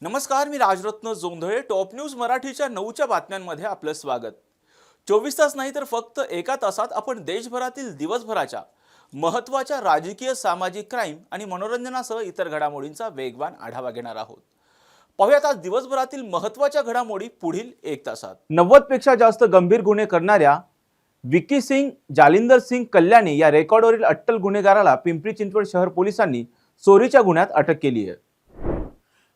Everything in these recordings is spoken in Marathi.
नमस्कार, मी राजरत्न जोंधळे. टॉप न्यूज मराठीच्या 9च्या बातम्यांमध्ये आपलं स्वागत. 24 तास नाही तर फक्त एका तासात आपण देशभरातील दिवसभराच्या महत्त्वाच्या राजकीय, सामाजिक, क्राईम आणि मनोरंजनासह इतर घडामोडींचा वेगवान आढावा घेणार आहोत. पाहूयात आज दिवसभरातील महत्त्वाच्या घडामोडी पुढील 1 तासात. 90 पेक्षा जास्त गंभीर गुन्हे करणाऱ्या विक्की सिंग जालिंदर सिंग कल्याणी या रेकॉर्डवरील अट्टल गुन्हेगाराला पिंपरी चिंचवड शहर पोलिसांनी चोरीच्या गुन्ह्यात अटक केली आहे.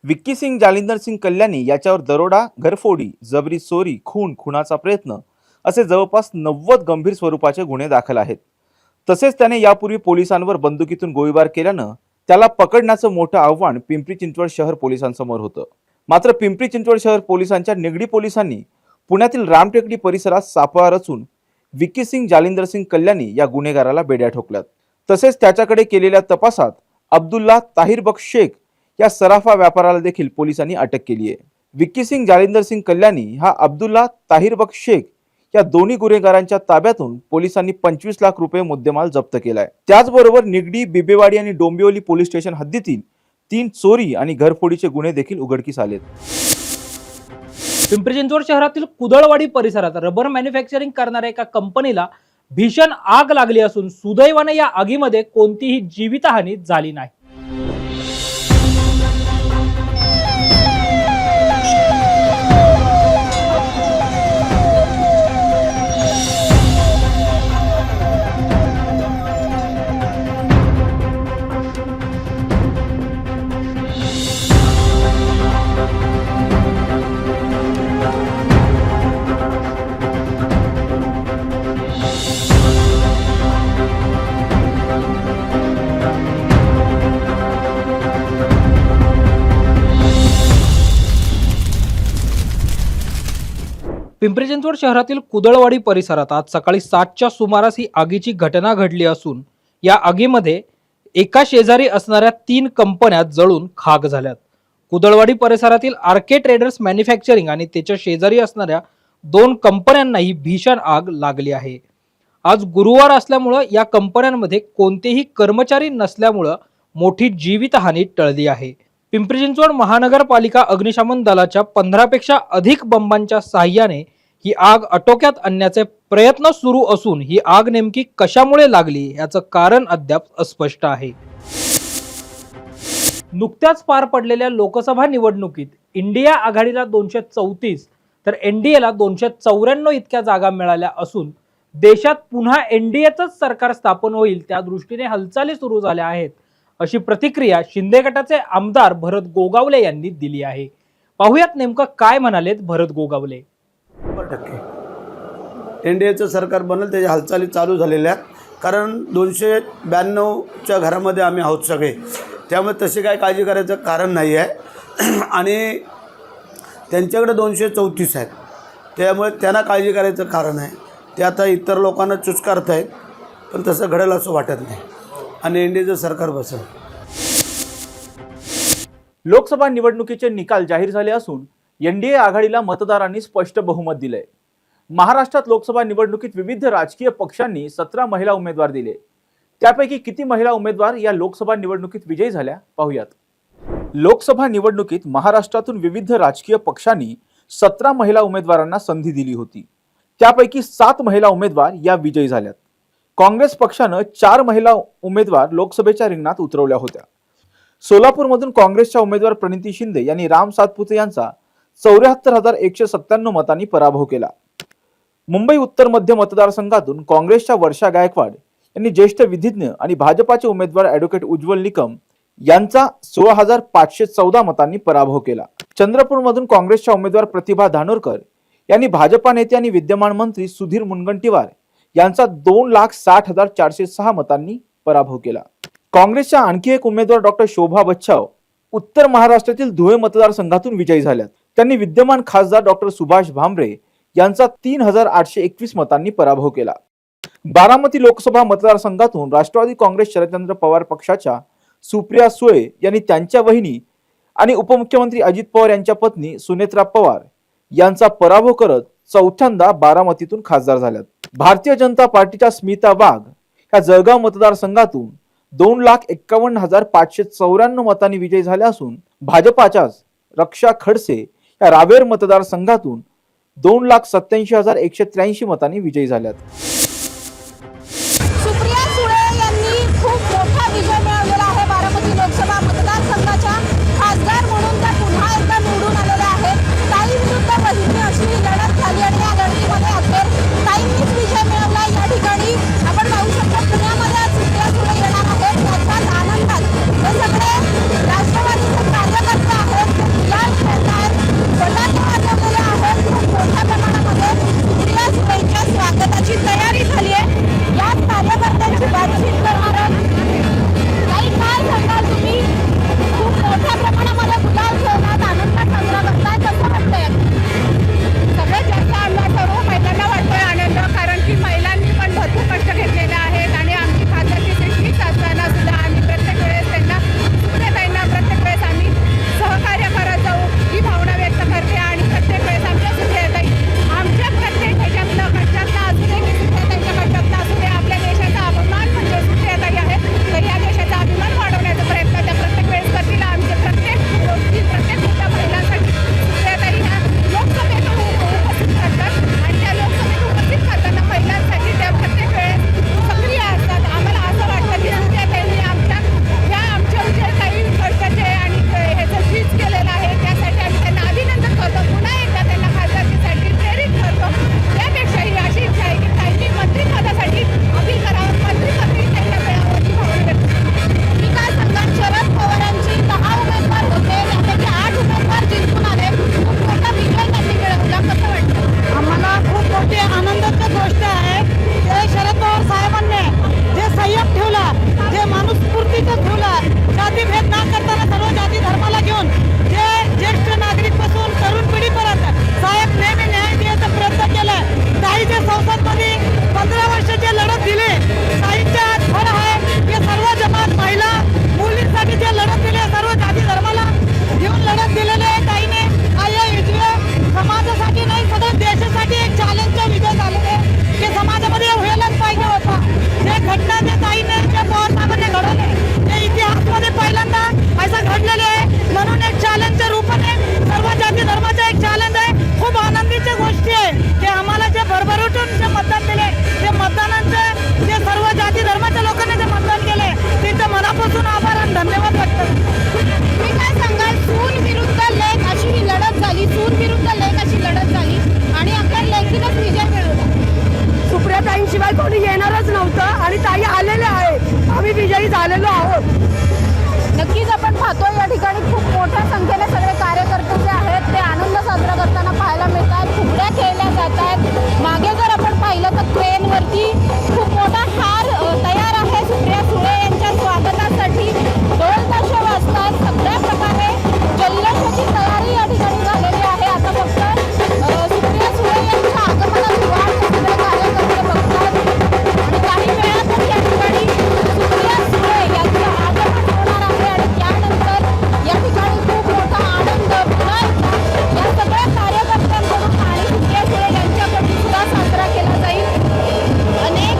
विक्की सिंग जालिंदर सिंग कल्याणी याच्यावर दरोडा, घरफोडी, जबरी चोरी, खुनाचा प्रयत्न असे जवळपास 90 गंभीर स्वरूपाचे गुन्हे दाखल आहेत. तसेच त्याने यापूर्वी पोलिसांवर बंदुकीतून गोळीबार केल्यानं त्याला पकडण्याचं मोठं आव्हान पिंपरी चिंचवड शहर पोलिसांसमोर होतं. मात्र पिंपरी चिंचवड शहर पोलिसांच्या निगडी पोलिसांनी पुण्यातील रामटेकडी परिसरात सापळा रचून विक्की सिंग जालिंदर सिंग कल्याणी या गुन्हेगाराला बेड्या ठोकल्यात. तसेच त्याच्याकडे केलेल्या तपासात अब्दुल्ला ताहिर बख्श शेख या सराफा व्यापाराला देखील पोलिसांनी अटक केली आहे. विक्की सिंग जालिंदर सिंग कल्याणी हा अब्दुल्ला ताहिर बख्श शेख या दोन्ही गुन्हेगारांच्या ताब्यातून पोलिसांनी 25 लाख रुपये मुद्देमाल जप्त केलाय. त्याचबरोबर निगडी, बिबेवाडी आणि डोंबिवली पोलीस स्टेशन हद्दीतील 3 चोरी आणि घरफोडीचे गुन्हे देखील उघडकीस आलेत. पिंपरी चिंचवड शहरातील कुदळवाडी परिसरात रबर मॅन्युफॅक्चरिंग करणाऱ्या एका कंपनीला भीषण आग लागली असून सुदैवाने या आगीमध्ये कोणतीही जीवितहानी झाली नाही. पिंपरी चिंचवड शहरातील कुदळवाडी परिसरात आज सकाळी 7च्या सुमारास ही आगीची घटना घडली असून या आगीमध्ये एका शेजारी असणाऱ्या 3 कंपन्या जळून खाक झाल्यात. कुदळवाडी परिसरातील आरके ट्रेडर्स मॅन्युफॅक्चरिंग आणि त्याच्या शेजारी असणाऱ्या 2 कंपन्यांनाही भीषण आग लागली आहे. आज गुरुवार असल्यामुळं या कंपन्यांमध्ये कोणतेही कर्मचारी नसल्यामुळं मोठी जीवितहानी टळली आहे. पिंपरी चिंचवड महानगरपालिका अग्निशमन दलाच्या 15 पेक्षा अधिक बंबांच्या साहाय्याने ही आग आटोक्यात आणण्याचे प्रयत्न सुरू असून ही आग नेमकी कशामुळे लागली याचं कारण अद्याप अस्पष्ट आहे. नुकत्याच पार पडलेल्या लोकसभा निवडणुकीत इंडिया आघाडीला 234 तर एनडीएला 294 इतक्या जागा मिळाल्या असून देशात पुन्हा एनडीएचंच सरकार स्थापन होईल त्या दृष्टीने हालचाली सुरू झाल्या आहेत, अशी प्रतिक्रिया शिंदे गटाचे आमदार भरत गोगावले यांनी दिली आहे. पाहुयात नेमकं काय म्हणालेत भरत गोगावले. 100% एनडीएचं सरकार बनेल त्याच्या हालचाली चालू झालेल्या आहेत. कारण 292च्या घरामध्ये आम्ही आहोत सगळे, त्यामुळे तशी काय काळजी करायचं कारण नाही आहे. आणि त्यांच्याकडे 234 आहेत, त्यामुळे त्यांना काळजी करायचं कारण आहे. ते आता इतर लोकांना चुचकारत आहेत, पण तसं घडेल असं वाटत नाही आणि एनडीएचं सरकार बसेल. लोकसभा निवडणुकीचे निकाल जाहीर झाले असून एनडीए आघाडीला मतदारांनी स्पष्ट बहुमत दिले. महाराष्ट्रात लोकसभा निवडणुकीत विविध राजकीय पक्षांनी 17 महिला उमेदवार दिले. त्यापैकी किती महिला उमेदवार या लोकसभा निवडणुकीत विजयी झाल्या पाहूयात. लोकसभा निवडणुकीत महाराष्ट्रातून विविध राजकीय पक्षांनी 17 महिला उमेदवारांना संधी दिली होती. त्यापैकी 7 महिला उमेदवार या विजयी झाल्यात. काँग्रेस पक्षानं 4 महिला उमेदवार लोकसभेच्या रिंगणात उतरवल्या होत्या. सोलापूरमधून काँग्रेसच्या उमेदवार प्रणिती शिंदे यांनी राम सातपुते यांचा 74,197 मतांनी पराभव केला. मुंबई उत्तर मध्य मतदारसंघातून काँग्रेसच्या वर्षा गायकवाड यांनी ज्येष्ठ विधिज्ञ आणि भाजपाचे उमेदवार ॲडव्होकेट उज्ज्वल निकम यांचा 16,514 मतांनी पराभव केला. चंद्रपूरमधून काँग्रेसच्या उमेदवार प्रतिभा धानोरकर यांनी भाजपा नेते आणि विद्यमान मंत्री सुधीर मुनगंटीवार यांचा 2,60,406 मतांनी पराभव केला. काँग्रेसच्या आणखी एक उमेदवार डॉक्टर शोभा बच्छाव उत्तर महाराष्ट्रातील धुळे मतदारसंघातून विजयी झाल्यात. त्यांनी विद्यमान खासदार डॉक्टर सुभाष भामरे यांचा 3,821 मतांनी पराभव केला. बारामती लोकसभा मतदारसंघातून राष्ट्रवादी काँग्रेस शरदचंद्र पवार पक्षाच्या सुप्रिया सुळे यांनी त्यांच्या वहिनी आणि उपमुख्यमंत्री अजित पवार यांच्या पत्नी सुनेत्रा पवार यांचा पराभव करत चौथ्यांदा बारामतीतून खासदार झाल्यात. भारतीय जनता पार्टीच्या स्मिता वाघ या जळगाव मतदारसंघातून 2,51,594 मतांनी विजयी झाल्या असून भाजपाच्याच रक्षा खडसे या रावेर मतदारसंघातून 2,87,183 मतांनी विजयी झाल्यात. सुप्रिया सुळे यांनी खूप मोठा विजय मिळवलेला आहे. बारामती लोकसभा मतदारसंघाच्या खासदार म्हणून त्या पुन्हा एकदा निवडून आलेल्या आहेत. ताई विरुद्ध बहिणी अशी ही लढत झाली आणि या लढतीमध्ये अखेर ताईंनीच विजय मिळवला. या ठिकाणी आपण पाहू शकतो पुण्यामध्ये आज सुप्रिया सुळे येणार आहेत. त्याच्याच आनंदात हे सगळे राष्ट्रवादीचे कार्यकर्ते आहेत, गुलाल खेळतायत, फटाके वाजवलेले आहेत. खूप मोठ्या प्रमाणामध्ये सुप्रिया सुळेंच्या स्वागताची तयारी झाली आहे. याच कार्यकर्त्यांची बातचीत करणार आहोत. ताई, काय सांगाल तुम्ही? खूप मोठ्या प्रमाणामध्ये गुलाल खेळतात, आनंदात साजरा करताय, कसं वाटतंय? सगळ्यात जास्त आनंद सर्व महिलांना वाटतोय आनंद, कारण की महिलांनी पण भरपूर कष्ट घेतलेले आहेत आणि आमची खासदारची सीट असताना सुद्धा आम्ही प्रत्येक वेळेस त्यांना सुप्रियाताईंना प्रत्येक वेळेस आम्ही सहकार्य करत जाऊ ही भावना व्यक्त करते. आणि प्रत्येक वेळेस आमच्या सुप्रियाताई आमच्या प्रत्येक ह्याच्यातलं कष्टातला असू दे की सुप्रियाताईंच्या कष्टातला असू दे, आपल्या देशाचा अभिमान म्हणजे सुप्रियाताई आहेत. तर या देशाचा अभिमान वाढवण्याचा प्रयत्न त्या प्रत्येक वेळेस करतील. आमचे प्रत्येक गोष्टी प्रत्येक मोठ्या महिलांसाठी सुप्रियाताई ह्या लोकसभेत उपस्थित करतात आणि त्या लोकसभेत उपस्थित करताना महिलांसाठी त्या प्रत्येक वेळेस सक्रिय असतात. आम्हाला असं वाटतं की सुप्रियाताईंनी आमच्या जे काही कष्टाचे आणि ह्याचं चीज केलेलं आहे त्यासाठी आम्ही त्यांना अभिनंदन करतो. पुन्हा एकदा त्यांना खासदारकीसाठी प्रेरित करतो. त्यापेक्षाही अशी इच्छा आहे की ताईंनी मंत्रिपदासाठी अपील करावं, मंत्रिपदी त्यांना मिळावं ही भावना व्यक्त करतो. मी काय सांगाल, शरद पवारांची 10 उमेदवार होते, त्यापैकी 8 उमेदवार जिंकून आले. खूप मोठा विजय त्यांनी मिळवला. कसं वाटतं? आम्हाला खूप मोठी आनंदाची गोष्ट आहे. ते शरद पवार साहेबांनी जे संयम ठेवला, जे माणूसस्फूर्तीचं ठेवला, जातीभेद न करताना सर्व जाती धर्माला घेऊन जे ज्येष्ठ नागरिकपासून तरुण पिढीपर्यंत साहेब नेहमी न्याय द्यायचा प्रयत्न केला. ताईच्या संसदमध्ये 15 वर्षाची लढत दिली. ताईच्या फळ आहे की सर्व जमात महिला मुलींसाठी जे लढत दिली, सर्व जाती धर्माला घेऊन लढत दिलेली आहे ताईने. या विजय समाजासाठी नाही, सगळ्या देशासाठी एक चॅलेंजचा विजय झालेला आहे की समाजामध्ये व्हायलाच पाहिजे होता. जे घटना जे ताईने जे पवार साहेबांनी घडवले ते इतिहासमध्ये पहिल्यांदा असं घडलेले आहे. म्हणून एक चॅलेंजच्या रूपाने सर्व जाती धर्माचा एक चॅलेंज आहे. खूप आनंदीची गोष्टी आहे की आम्हाला जे भरभरून जे मतदान दिले, ते मतदानांचे जे सर्व जाती धर्माच्या लोकांनी जे मतदान केले त्यांच्या मनापासून आभार आणि धन्यवाद व्यक्त करतो. मी काय सांगाल, सून विरुद्ध लेक अशी ही लढत झाली. सून विरुद्ध लेक अशी लढत झाली आणि आपल्या लेकीनंच विजय मिळवला. सुप्रियाताईंशिवाय कोणी येणारच नव्हतं आणि ताई आलेल्या आहे. आम्ही विजयी झालेलो आहोत. नक्कीच आपण पाहतोय या ठिकाणी खूप मोठ्या संख्येने सगळे कार्यकर्ते जे आहेत ते आनंद साजरा करताना पाहायला मिळतात. फुगड्या खेळल्या जात आहेत. मागे जर आपण पाहिलं तर क्रेनवरती खूप मोठा हार तयार आहे सुप्रिया सुळे यांच्या स्वागतासाठी. ढोल ताशे वाजतात. सगळ्या प्रकारे जल्लोषाची तयारी या ठिकाणी झालेली आहे. आता फक्त सुप्रिया सुळे यांच्या आगमनाची वाट सगळे कार्यकर्ते बघतात आणि काही वेळातच या ठिकाणी सुप्रिया सुळे यांचं आगमन होणार आहे आणि त्यानंतर या ठिकाणी खूप मोठा आनंद पुन्हा या सगळ्या कार्यकर्त्यांकडून आणि सुप्रिया सुळे यांच्याकडून सुद्धा साजरा केला जाईल. अनेक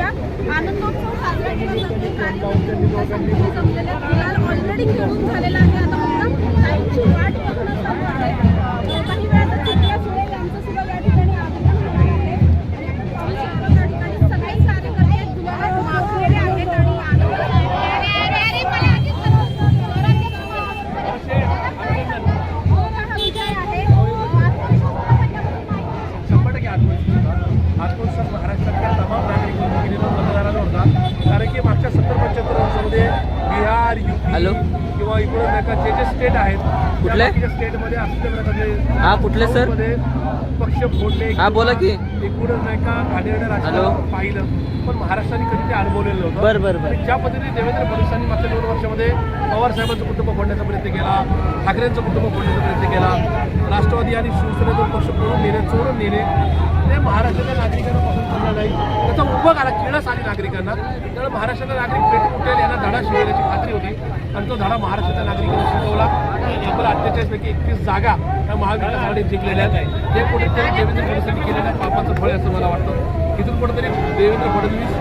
सध्या आनंदोत्सव साजरा केला जातो. कार्यकर्ते जमलेले आहेत. गुलाल ऑलरेडी खेळून झालेला आहे. आता फक्त टाईमची वाट बघणं चालू आहे. काही वेळातच सुप्रिया सुळे यांचं सुद्धा या ठिकाणी आगमन होणार आहे. आणि आपण पाहू शकतो त्या ठिकाणी सगळेच कार्यकर्ते गुलाल मागलेले आहेत आणि आनंद हा विजय आहे. आत्मविश्वास महाराष्ट्रातल्या तमाम नागरिकांना मतदाराला होता. कारण की मागच्या 70-75 वर्षामध्ये बिहार, यूपी किंवा इकडून नाही का जे स्टेट आहेत कुठले स्टेटमध्ये असल्या प्रकारचे कुठले सर पक्ष फोडले बोला की एकूणच नाही का घाणेरडं राजकारण पाहिलं. पण महाराष्ट्राने कधी ते अनुभवलेलं नव्हतं. बरं आणि ज्या पद्धतीने देवेंद्र फडणवीसांनी मागच्या 2 वर्षामध्ये पवार साहेबांचं कुटुंब फोडण्याचा प्रयत्न केला, ठाकरेंचं कुटुंब फोडण्याचा प्रयत्न केला, राष्ट्रवादी आणि शिवसेनेतून पक्ष फोडून नेले, चोरून नेले, ते महाराष्ट्राच्या नागरिकांना पसंत पडलं नाही. त्याचा उभं आला, किळस आली नागरिकांना. त्यामुळे महाराष्ट्राचा नागरिक पेटून उठेल यांना धडा शिकवण्याची खात्री होती आणि तो धडा महाराष्ट्राच्या नागरिकांना शिकवला. आपल्या 48 पैकी 31 जागा त्या महाविकास आघाडीत जिंकलेल्या आहेत. हे कुठेतरी देवेंद्र फडणवीसांनी केलेल्या पापाचं फळ असं मला वाटतं. इथून कुठेतरी देवेंद्र फडणवीस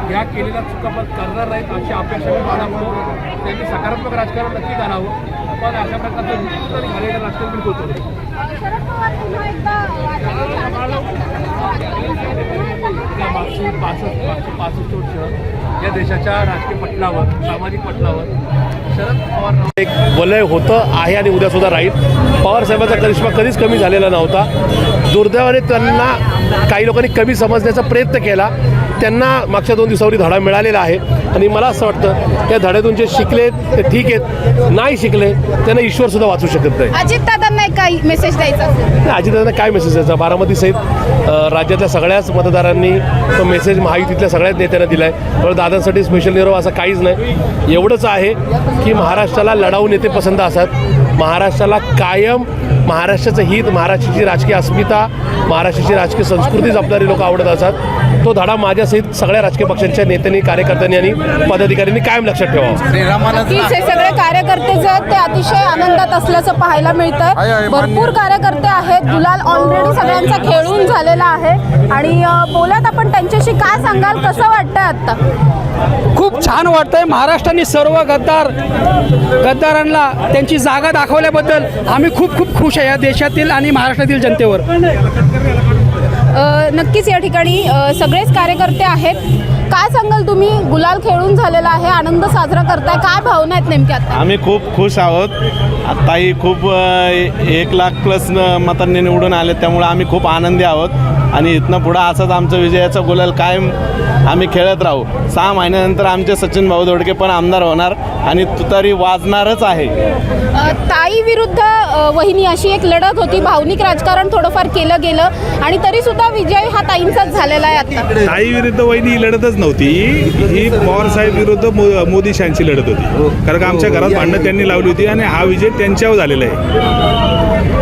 ह्या केलेल्या चुका पण करणार नाहीत अशी अपेक्षा मी बाळगतो. त्यांनी सकारात्मक राजकारण नक्की करावं. पण अशा प्रकारचं विकृत आणि घाणेरडं राजकारण बिलकुल करू नये. शरद पवार पुन्हा एकदा मागची 65 वर्ष या देशाच्या राजकीय पटलावर, सामाजिक पटलावर शरद पवार एक वलय होतं, आहे आणि उद्यासुद्धा राहील. पवारसाहेबांचा करिश्मा कधीच कमी झालेला नव्हता. दुर्दैवाने त्यांना काही लोकांनी कमी समजण्याचा प्रयत्न केला. त्यांना मागच्या 2 दिवसावरी धडा मिळालेला आहे आणि मला असं वाटतं त्या धड्यातून जे शिकले ते ठीक आहेत, नाही शिकले त्यांना ईश्वरसुद्धा वाचू शकत नाही. अजितदादांना काही मेसेज द्यायचा असेल? अजितदादांना काय मेसेज द्यायचा? बारामती सहित राज्यातल्या सगळ्याच मतदारांनी तो मेसेज महायुतीतल्या सगळ्याच नेत्यांना दिला आहे. त्यामुळे दादांसाठी स्पेशल निरोप असं काहीच नाही. एवढंच आहे की महाराष्ट्राला लढाऊ नेते पसंत असतात. महाराष्ट्राला कायम महाराष्ट्राचं हित, महाराष्ट्राची राजकीय अस्मिता, महाराष्ट्राची राजकीय संस्कृती जपणारी लोक आवडत असतात. तो धडा माझ्यासहित सगळ्या राजकीय पक्षांच्या नेत्यांनी, कार्यकर्त्यांनी आणि पदाधिकाऱ्यांनी कायम लक्षात ठेवावं. नक्कीच हे सगळे कार्यकर्ते जे आहेत ते अतिशय आनंदात असल्याचं पाहायला मिळतंय. भरपूर कार्यकर्ते आहेत. गुलाल ऑलरेडी सगळ्यांचा खेळून झालेला आहे आणि बोलत आपण त्यांच्याशी काय सांगाल, कसं वाटतंय आता? खूप छान वाटतंय. महाराष्ट्राने सर्व गद्दारांना त्यांची जागा दाखवल्याबद्दल आम्ही खूप खूप खुश आहे या देशातील आणि महाराष्ट्रातील जनतेवर. नक्कीच या ठिकाणी सगळेच कार्यकर्ते आहेत. काय सांगाल तुम्ही? गुलाल खेळून झालेला आहे, आनंद साजरा करताय, काय भावना आहेत नेमक्या आता? आम्ही खूप खुश आहोत. आत्ताही खूप 1 लाख प्लस मतांनी निवडून आले, त्यामुळे आम्ही खूप आनंदी आहोत आणि इथनं पुढं असंच आमचं विजयाचा गुलाल कायम आम्ही खेळत राहू. 6 महिन्यानंतर आमचे सचिन भाऊ दोडके पण आमदार होणार आणि तुतारी वाजणारच आहे. ताई विरुद्ध वहिनी अशी एक लढत होती. भावनिक राजकारण थोडंफार केलं गेलं आणि तरी सुद्धा विजय हा ताईंचाच झालेला आहे. आता ताई विरुद्ध वहिनी ही लढतच नव्हती. ही पवार साहेब विरुद्ध मोदी शांची लढत होती. कारण का आमच्या घरात भांडणं त्यांनी लावली होती आणि हा विजय त्यांच्यावर झालेला आहे.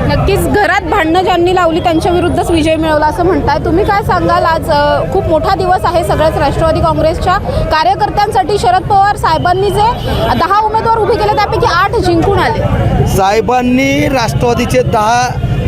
नक्कीच घरात भांडणं ज्यांनी लावली त्यांच्या विरुद्धच विजय मिळवला असं म्हणताय तुम्ही. काय सांगाल? आज खूप मोठा दिवस आहे सगळ्याच राष्ट्रवादी काँग्रेसच्या कार्यकर्त्यांसाठी. शरद पवार साहेबांनी जे 10 उमेदवार उभे केले त्यापैकी 8 जिंकून आले. साहेबांनी राष्ट्रवादीचे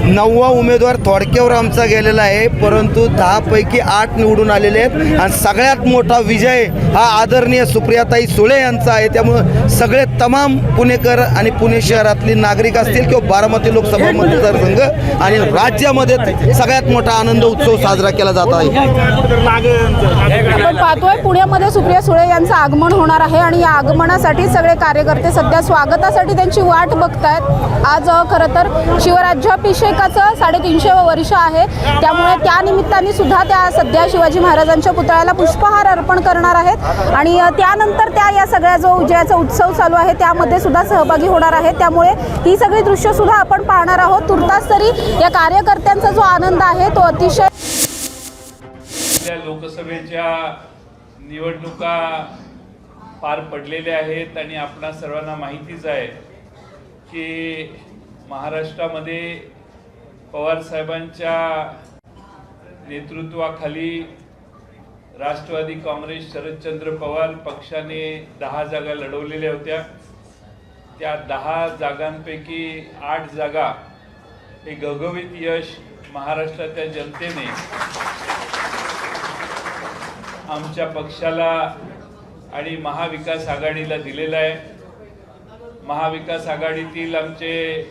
9वा उमेदवार थोडक्यावर आमचा गेलेला आहे, परंतु 10 पैकी 8 निवडून आलेले आहेत आणि सगळ्यात मोठा विजय हा आदरणीय सुप्रियाताई सुळे यांचा आहे. त्यामुळं सगळे तमाम पुणेकर आणि पुणे शहरातली नागरिक असतील किंवा बारामती लोकसभा मतदारसंघ आणि राज्यामध्ये सगळ्यात मोठा आनंद उत्सव साजरा केला जात आहे. आपण पाहतोय पुण्यामध्ये सुप्रिया सुळे यांचं आगमन होणार आहे आणि या आगमनासाठी सगळे कार्यकर्ते सध्या स्वागतासाठी त्यांची वाट बघतायत. आज खरं तर शिवराज्याभिषेकाचं 350 वर्ष आहे, त्यामुळे त्या निमित्ताने सुद्धा त्या सध्या शिवाजी महाराजांच्या पुतळ्याला पुष्पहार अर्पण करणार आहेत आणि त्यानंतर त्या या सगळ्या जो विजयाचा उत्सव चालू आहे त्यामध्ये सुद्धा सहभागी होणार आहेत. त्यामुळे ही सगळी दृश्य सुद्धा आपण पाहणार आहोत. तुर्तास तरी या कार्यकर्त्यांचा जो आनंद आहे तो अतिशय. लोकसभेच्या निवडणुका पार पडलेल्या आहेत आणि आपणा सर्वांना माहितीच आहे की महाराष्ट्रामध्ये पवार साहेबांच्या नेतृत्वाखाली राष्ट्रवादी काँग्रेस शरदचंद्र पवार पक्षाने 10 जागा लढवलेल्या होत्या. त्या 10 जागांपैकी 8 जागा हे घवघवीत यश महाराष्ट्राच्या जनतेने आमच्या पक्षाला आणि महाविकास आघाडीला दिलेला आहे. महाविकास आघाडीतील आमचे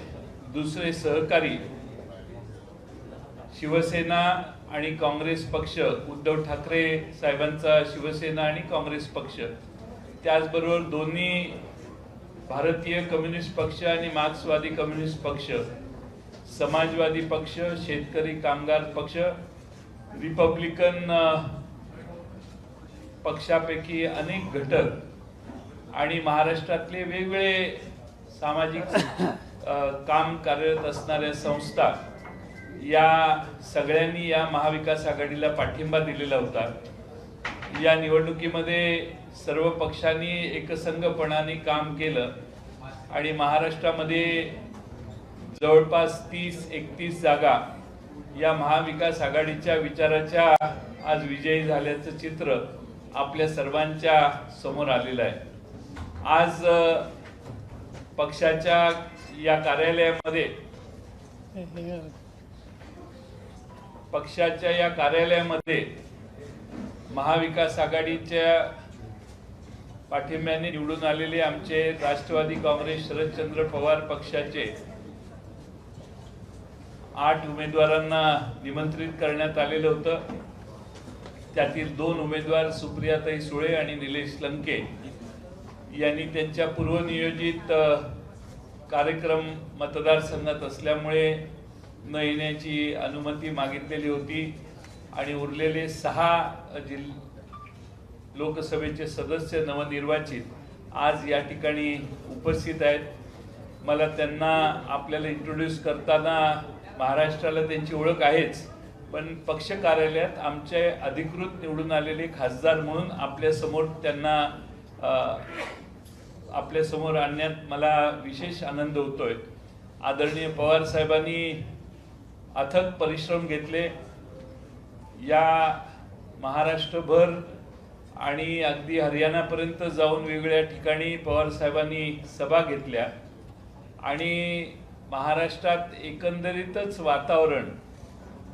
दुसरे सहकारी शिवसेना आणि काँग्रेस पक्ष, उद्धव ठाकरे साहेबांचा शिवसेना आणि काँग्रेस पक्ष, त्याचबरोबर दोन्ही भारतीय कम्युनिस्ट पक्ष आणि मार्क्सवादी कम्युनिस्ट पक्ष, समाजवादी पक्ष, शेतकरी कामगार पक्ष, रिपब्लिकन पक्षापैकी अनेक घटक आणि महाराष्ट्रातले वेगवेगळे सामाजिक काम कार्यरत असणाऱ्या संस्था, या सगळ्यांनी या महाविकास आघाडीला पाठिंबा दिलेला होता. या निवडणुकीमध्ये सर्व पक्षांनी एकसंघपणाने काम केलं आणि महाराष्ट्रामध्ये जवळपास 30-31 जागा या महाविकास आघाडीच्या विचाराच्या आज विजयी झाल्याचं चित्र आपल्या सर्वांच्या समोर आलेलं आहे. आज पक्षाच्या या कार्यालयामध्ये महाविकास आघाडीच्या पाठिंब्याने निवडून आलेले आमचे राष्ट्रवादी काँग्रेस शरदचंद्र पवार पक्षाचे 8 उमेदवारांना निमंत्रित करण्यात आलेलं होतं. त्यातील 2 उमेदवार सुप्रियाताई सुळे आणि निलेश लंके यांनी त्यांच्या पूर्वनियोजित कार्यक्रम मतदारसंघात असल्यामुळे न येण्याची अनुमती मागितलेली होती आणि उरलेले 6 लोकसभेचे सदस्य नवनिर्वाचित आज या ठिकाणी उपस्थित आहेत. मला त्यांना आपल्याला इंट्रोड्यूस करताना महाराष्ट्राला त्यांची ओळख आहेच, पण पक्ष कार्यालयात आमचे अधिकृत निवडून आलेले खासदार म्हणून आपल्यासमोर आणण्यात मला विशेष आनंद होतोय. आदरणीय पवार साहेबांनी अथक परिश्रम घेतले. या महाराष्ट्रभर आणि अगदी हरियाणापर्यंत जाऊन वेगवेगळ्या ठिकाणी पवार साहेबांनी सभा घेतल्या आणि महाराष्ट्रात एकंदरीतच वातावरण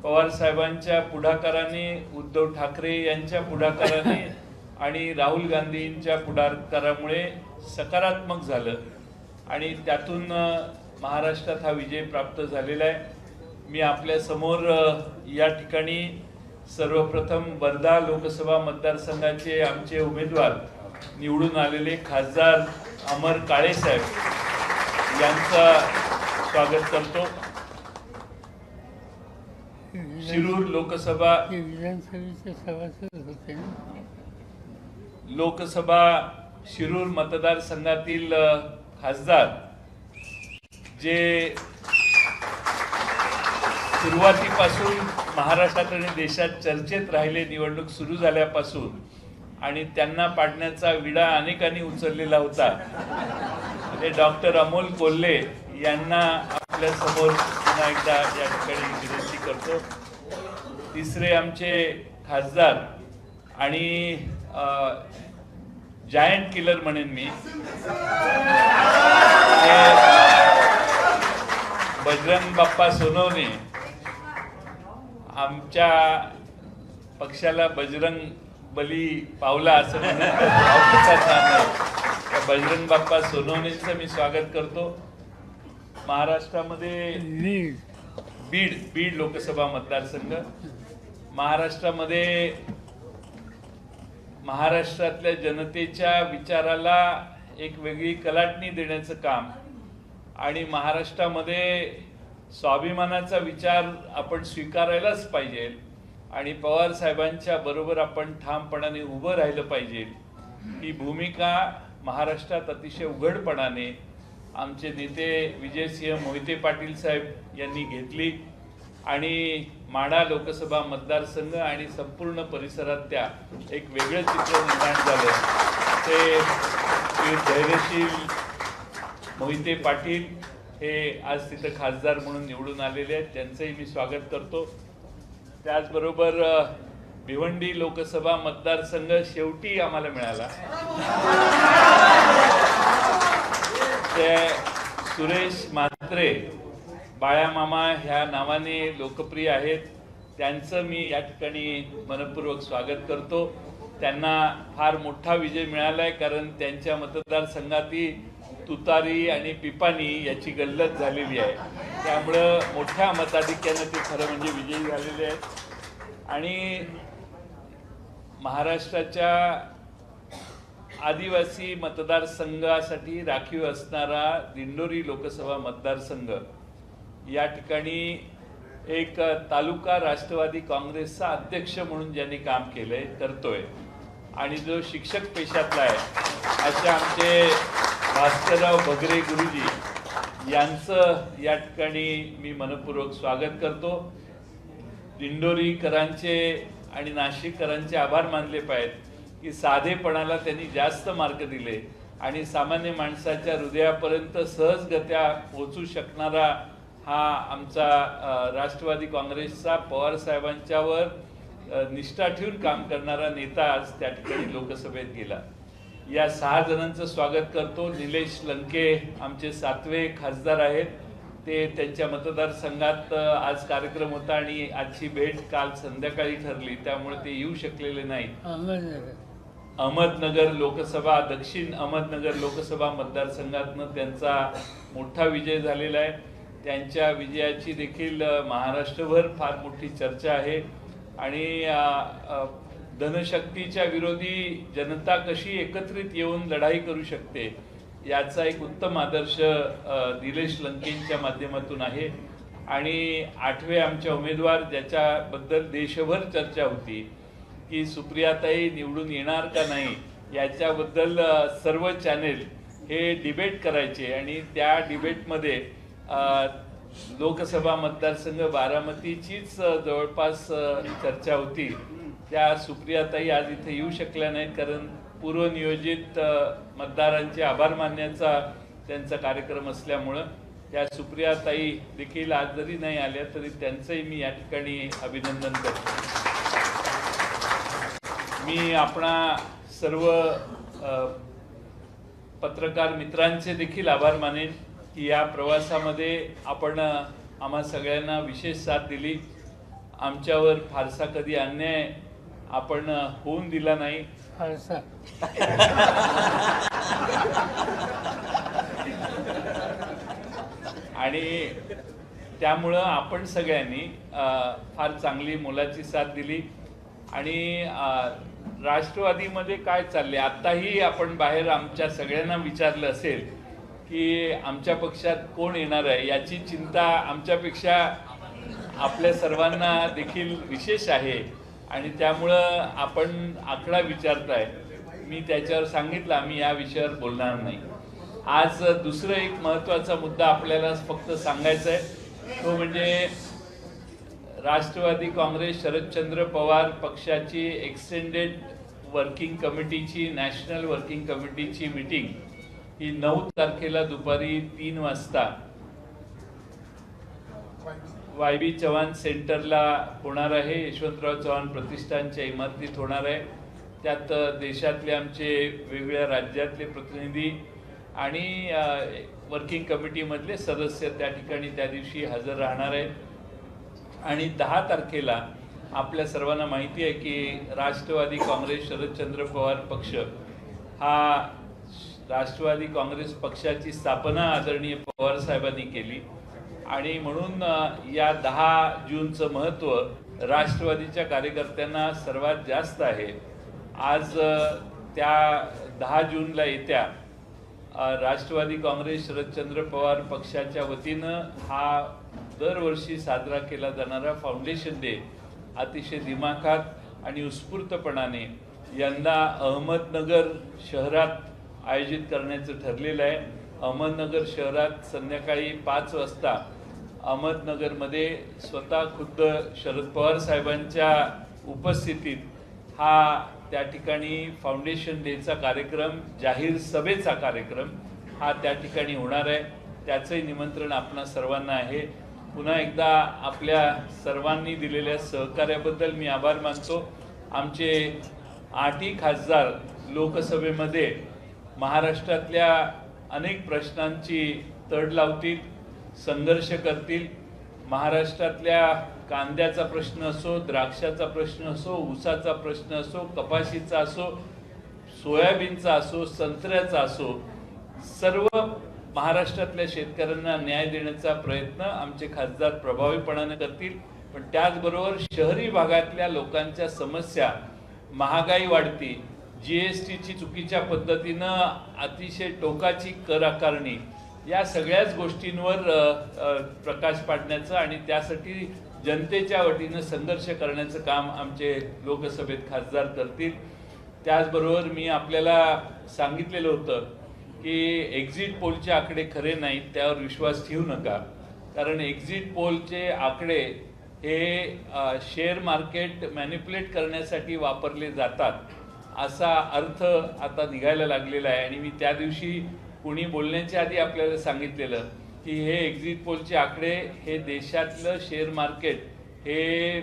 पवार साहेबांच्या पुढाकाराने, उद्धव ठाकरे यांच्या पुढाकाराने आणि राहुल गांधींच्या पुढाकारामुळे सकारात्मक झालं आणि त्यातून महाराष्ट्रात हा विजय प्राप्त झालेला आहे. मी आपल्या समोर या ठिकाणी सर्वप्रथम वर्धा लोकसभा मतदारसंघाचे आमचे उमेदवार निवडून आलेले खासदार अमर काळे साहेब यांचं स्वागत करतो. शिरूर लोकसभा शिरूर मतदारसंघातील खासदार जे सुरुवातीपासून महाराष्ट्रात आणि देशात चर्चेत राहिले निवडणूक सुरू झाल्यापासून, आणि त्यांना पाडण्याचा विडा अनेकांनी उचललेला होता. ते डॉक्टर अमोल कोल्हे यांना आपल्या समोर पुन्हा एकदा या ठिकाणी विनंती करतो. तिसरे आमचे खासदार आणि जायंट किलर म्हणेन मी, बजरंग बाप्पा सोनवणे. आमच्या पक्षाला बजरंग बली पावला असं म्हणतात. बजरंग बाप्पा सोनवणेंचं मी स्वागत करतो. महाराष्ट्रामध्ये बीड लोकसभा मतदारसंघ, महाराष्ट्रामध्ये महाराष्ट्रातल्या जनतेच्या विचाराला एक वेगळी कलाटणी देण्याचं काम आणि महाराष्ट्रामध्ये स्वाभिमानाचा विचार आपण स्वीकारायलाच पाहिजे आणि पवार साहेबांच्या बरोबर आपण ठामपणाने उभं राहिलं पाहिजे. ही भूमिका महाराष्ट्रात अतिशय उघडपणाने आमचे नेते विजयसिंह मोहिते पाटील साहेब यांनी घेतली आणि माढा लोकसभा मतदारसंघ आणि संपूर्ण परिसरात त्या एक वेगळं चित्र निर्माण झालं. ते धैर्यशील मोहिते पाटील हे आज तिथं खासदार म्हणून निवडून आलेले आहेत, त्यांचंही मी स्वागत करतो. त्याचबरोबर भिवंडी लोकसभा मतदारसंघ शेवटी आम्हाला मिळाला. ते सुरेश म्हात्रे बाळामामा ह्या नावाने लोकप्रिय आहेत, त्यांचं मी या ठिकाणी मनपूर्वक स्वागत करतो. त्यांना फार मोठा विजय मिळाला आहे, कारण त्यांच्या मतदारसंघातही तुतारी आणि पिपाणी याची गल्लत झालेली आहे. त्यामुळं मोठ्या मताधिक्यानं ते खरं म्हणजे विजयी झालेले आहेत. आणि महाराष्ट्राच्या आदिवासी मतदारसंघासाठी राखीव असणारा दिंडोरी लोकसभा मतदारसंघ या ठिकाणी एक तालुका राष्ट्रवादी काँग्रेसचा अध्यक्ष म्हणून ज्यांनी काम केलंय करतोय आणि जो शिक्षक पेशातला आहे असे आमचे भास्करराव भगरे गुरुजी यांचं या ठिकाणी मी मनपूर्वक स्वागत करतो. दिंडोरीकरांचे आणि नाशिककरांचे आभार मानले पाहिजेत की साधेपणाला त्यांनी जास्त मार्क दिले आणि सामान्य माणसाच्या हृदयापर्यंत सहजगत्या पोहोचू शकणारा हा आमचा राष्ट्रवादी काँग्रेसचा पवार साहेबांच्यावर निष्ठा ठेवून काम करणारा नेता आज त्या ठिकाणी लोकसभेत गेला. या 6 जणांचं स्वागत करतो. निलेश लंके आमचे 7वे खासदार आहेत. ते त्यांच्या मतदारसंघात आज कार्यक्रम होता आणि आजची भेट काल संध्याकाळी ठरली, त्यामुळे ते येऊ शकलेले नाहीत. अहमदनगर लोकसभा, दक्षिण अहमदनगर लोकसभा मतदारसंघातनं त्यांचा मोठा विजय झालेला आहे. त्यांच्या विजयाची देखील महाराष्ट्रभर फार मोठी चर्चा आहे आणि धनशक्तीच्या विरोधी जनता कशी एकत्रित येऊन लढाई करू शकते याचा एक उत्तम आदर्श निलेश लंकेंच्या माध्यमातून आहे. आणि 8वे आमच्या उमेदवार ज्याच्याबद्दल देशभर चर्चा होती की सुप्रियाताई निवडून येणार का नाही याच्याबद्दल सर्व चॅनेल हे डिबेट करायचे आणि त्या डिबेटमध्ये लोकसभा मतदारसंघ बारामतीचीच जवळपास चर्चा होती. त्या सुप्रियाताई आज इथे येऊ शकल्या नाहीत कारण पूर्वनियोजित मतदारांचे आभार मानण्याचा त्यांचा कार्यक्रम असल्यामुळं त्या सुप्रियाताई देखील आज जरी नाही आल्या तरी त्यांचंही मी या ठिकाणी अभिनंदन करतो. मी आपणा सर्व पत्रकार मित्रांचे देखील आभार मानेन की या प्रवासामध्ये आपण आम्हा सगळ्यांना विशेष साथ दिली. आमच्यावर फारसा कधी अन्याय आपण होऊन दिला नाही. आणि त्यामुळं आपण सगळ्यांनी फार चांगली मोलाची साथ दिली. आणि राष्ट्रवादीमध्ये काय चालले आत्ताही आपण बाहेर आमच्या सगळ्यांना विचारलं असेल की आमच्या पक्षात कोण येणार आहे याची चिंता आमच्यापेक्षा आपल्या सर्वांना देखील विशेष आहे आणि त्यामुळं आपण आकडा विचारताय. मी त्याच्यावर सांगितलं आम्ही या विषयावर बोलणार नाही. आज दुसरं एक महत्त्वाचा मुद्दा आपल्याला फक्त सांगायचा आहे तो म्हणजे राष्ट्रवादी काँग्रेस शरदचंद्र पवार पक्षाची एक्सटेंडेड वर्किंग कमिटीची नॅशनल वर्किंग कमिटीची मीटिंग ही 9 तारखेला दुपारी 3 वाजता YB चव्हाण सेंटरला होणार आहे. यशवंतराव चव्हाण प्रतिष्ठानच्या इमारतीत होणार आहे. त्यात देशातले आमचे वेगवेगळ्या राज्यातले प्रतिनिधी आणि वर्किंग कमिटीमधले सदस्य त्या ठिकाणी त्या दिवशी हजर राहणार आहेत. आणि 10 तारखेला आपल्या सर्वांना माहिती आहे की राष्ट्रवादी काँग्रेस शरदचंद्र पवार पक्ष हा राष्ट्रवादी काँग्रेस पक्षाची स्थापना आदरणीय पवार साहेबांनी केली आणि म्हणून या 10 जूनचं महत्त्व राष्ट्रवादीच्या कार्यकर्त्यांना सर्वात जास्त आहे. आज त्या 10 जूनला येत्या राष्ट्रवादी काँग्रेस शरदचंद्र पवार पक्षाच्या वतीनं हा दरवर्षी साजरा केला जाणारा फाउंडेशन डे अतिशय दिमाखात आणि उत्स्फूर्तपणाने यंदा अहमदनगर शहरात आयोजित करण्याचं ठरलेलं आहे. अहमदनगर शहरात संध्याकाळी 5 वाजता अहमदनगरमध्ये स्वतः खुद्द शरद पवार साहेबांच्या उपस्थितीत हा त्या ठिकाणी फाउंडेशन डेचा कार्यक्रम जाहीर सभेचा कार्यक्रम हा त्या ठिकाणी होणार आहे. त्याचंही निमंत्रण आपणा सर्वांना आहे. पुन्हा एकदा आपल्या सर्वांनी दिलेल्या सहकार्याबद्दल मी आभार मानतो. आमचे 8ही खासदार लोकसभेमध्ये महाराष्ट्रातल्या अनेक प्रश्नांची तड लावतील, संघर्ष करतील महाराष्ट्रातल्या कांद्याचा प्रश्न असो, द्राक्षाचा प्रश्न असो, ऊसाचा प्रश्न असो, कपाशीचा असो, सोयाबीनचा असो, संत्र्याचा असो, सर्व महाराष्ट्रातल्या शेतकऱ्यांना न्याय देण्याचा प्रयत्न आमचे खासदार प्रभावीपणाने करतील. पण त्याचबरोबर शहरी भागातल्या लोकांच्या समस्या, महागाई वाढती, GSTची चुकीच्या पद्धतीनं अतिशय टोकाची कर आकारणी, या सगळ्याच गोष्टींवर प्रकाश पाडण्याचं आणि त्यासाठी जनतेच्या वतीनं संघर्ष करण्याचं काम आमचे लोकसभेत खासदार करतील. त्याचबरोबर मी आपल्याला सांगितलेलं होतं की एक्झिट पोलचे आकडे खरे नाहीत, त्यावर विश्वास ठेवू नका. कारण एक्झिट पोलचे आकडे हे शेअर मार्केट मॅनिप्युलेट करण्यासाठी वापरले जातात असा अर्थ आता निघायला लागलेला आहे. आणि मी त्या दिवशी कुणी बोलण्याच्या आधी आपल्याला सांगितलेलं की हे एक्झिट पोलचे आकडे हे देशातलं शेअर मार्केट हे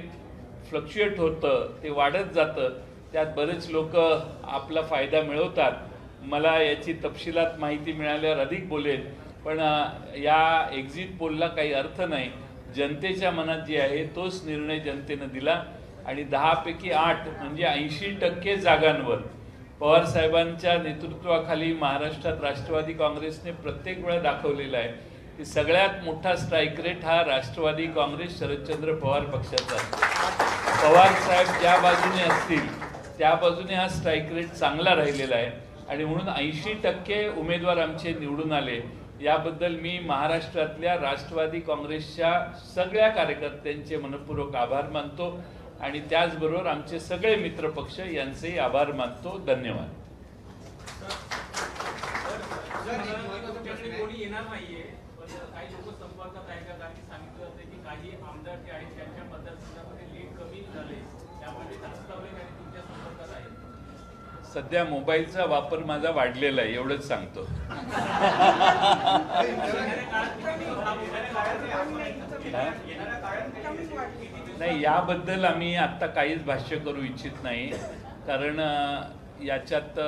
फ्लक्च्युएट होतं, ते वाढत जातं, त्यात बरेच लोक आपला फायदा मिळवतात. मला याची तपशिलात माहिती मिळाल्यावर अधिक बोलेल. पण या एक्झिट पोलला काही अर्थ नाही. जनतेच्या मनात जे आहे तोच निर्णय जनतेनं दिला आणि 10 पैकी 8 म्हणजे 80% जागांवर पवार साहेबांच्या नेतृत्वाखाली महाराष्ट्रात राष्ट्रवादी काँग्रेसने प्रत्येक वेळा दाखवलेला आहे की सगळ्यात मोठा स्ट्राईक रेट हा राष्ट्रवादी काँग्रेस शरदचंद्र पवार पक्षाचा आहे. पवार साहेब ज्या बाजूने असतील त्या बाजूने हा स्ट्राईक रेट चांगला राहिलेला आहे आणि म्हणून 80% उमेदवार आमचे निवडून आले. याबद्दल मी महाराष्ट्रातल्या राष्ट्रवादी काँग्रेसच्या सगळ्या कार्यकर्त्यांचे मनपूर्वक आभार मानतो आणि त्याचबरोबर आमचे सगळे मित्रपक्ष यांचेही आभार मानतो. धन्यवाद. सध्या मोबाईलचा वापर माझा वाढलेला आहे एवढंच सांगतो. नाही, याबद्दल आम्ही आत्ता काहीच भाष्य करू इच्छित नाही. कारण याच्यात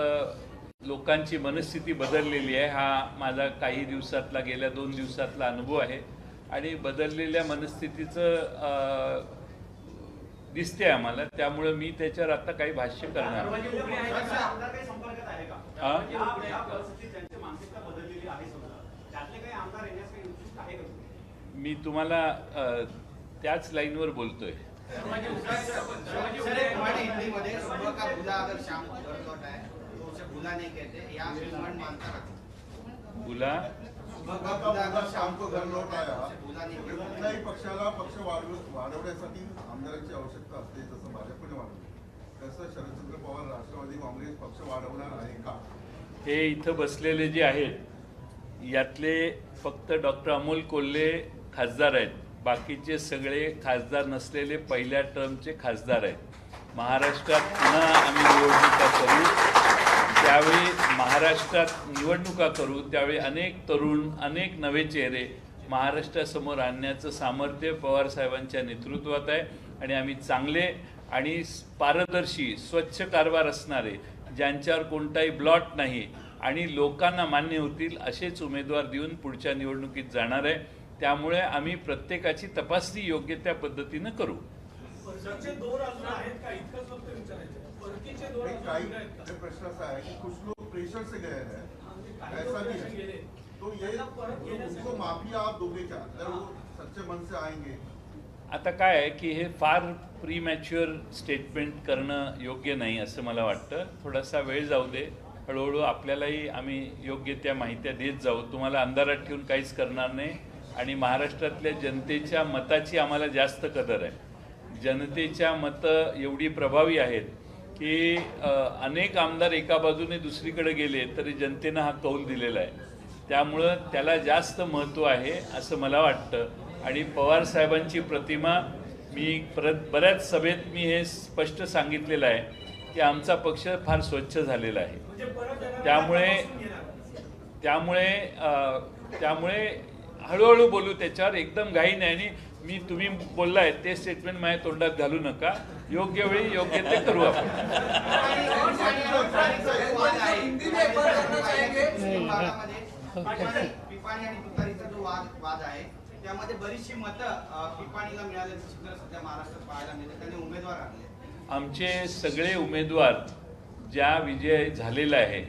लोकांची मनस्थिती बदललेली आहे. हा माझा काही दिवसातला गेल्या 2 दिवसातला अनुभव आहे आणि बदललेल्या मनस्थितीचं दिसते आम्हाला. त्यामुळे मी त्याच्यावर आता काही भाष्य करणार. मी तुम्हाला त्याच लाईनवर बोलतोय. बुला कुठल्याही पक्षाला पक्ष वाढवण्यासाठी आमदारांची आवश्यकता असते, जसं भाजपने वाढवलं तसं शरदचंद्र पवार राष्ट्रवादी काँग्रेस पक्ष वाढवणार आहे का? हे इथं बसलेले जे आहेत यातले फक्त डॉक्टर अमोल कोल्हे खासदार आहेत. बाकीचे सगळे खासदार नसलेले पहिल्या टर्मचे खासदार आहेत. महाराष्ट्रात पुन्हा आम्ही निवडणुका करू, त्यावेळी महाराष्ट्रात निवडणुका करू त्यावेळी अनेक तरुण, अनेक नवे चेहरे महाराष्ट्रासमोर आणण्याचं सामर्थ्य पवारसाहेबांच्या नेतृत्वात आहे आणि आम्ही चांगले आणि पारदर्शी, स्वच्छ कारभार असणारे, ज्यांच्यावर कोणताही ब्लॉट नाही आणि लोकांना मान्य होतील असेच उमेदवार देऊन पुढच्या निवडणुकीत जाणार आहे. त्यामुळे आम्ही प्रत्येकाची तपासणी योग्य त्या पद्धतीनं करू. प्रश्न असा आहे की कुछ लोग प्रेशर से गए हैं, ऐसा भी है तो ये उनको माफी आप दोगे क्या अगर वो सच्चे मन से आएंगे? आता काय आहे की हे फार प्रीमॅच्युअर स्टेटमेंट करणं योग्य नाही असं मला वाटतं. थोडासा वेळ जाऊ दे, हळूहळू आपल्यालाही आम्ही योग्य त्या माहित्या देत जाऊ. तुम्हाला अंधारात ठेवून काहीच करणार नाही आणि महाराष्ट्रातल्या जनतेच्या मताची आम्हाला जास्त कदर आहे. जनतेच्या मतं एवढी प्रभावी आहेत की अनेक आमदार एका बाजूने दुसरीकडे गेले तरी जनतेनं हा कौल दिलेला आहे. त्यामुळं त्याला जास्त महत्त्व आहे असं मला वाटतं. आणि पवारसाहेबांची प्रतिमा मी बऱ्याच सभेत मी हे स्पष्ट सांगितलेलं आहे की आमचा पक्ष फार स्वच्छ झालेला आहे. त्यामुळे हळूहळू बोलू त्याच्यावर, एकदम घाई नाही. आणि मी तुम्ही बोललाय ते स्टेटमेंट माझ्या तोंडात घालू नका. योग्य वेळी योग्य ते करू आपण. त्यामध्ये बरीचशी मतं पिपाणीला मिळाल्याचं चित्र सध्या महाराष्ट्रात पाहायला मिळतं. त्यांनी उमेदवार आणले. आमचे सगळे उमेदवार ज्या विजय झालेला आहे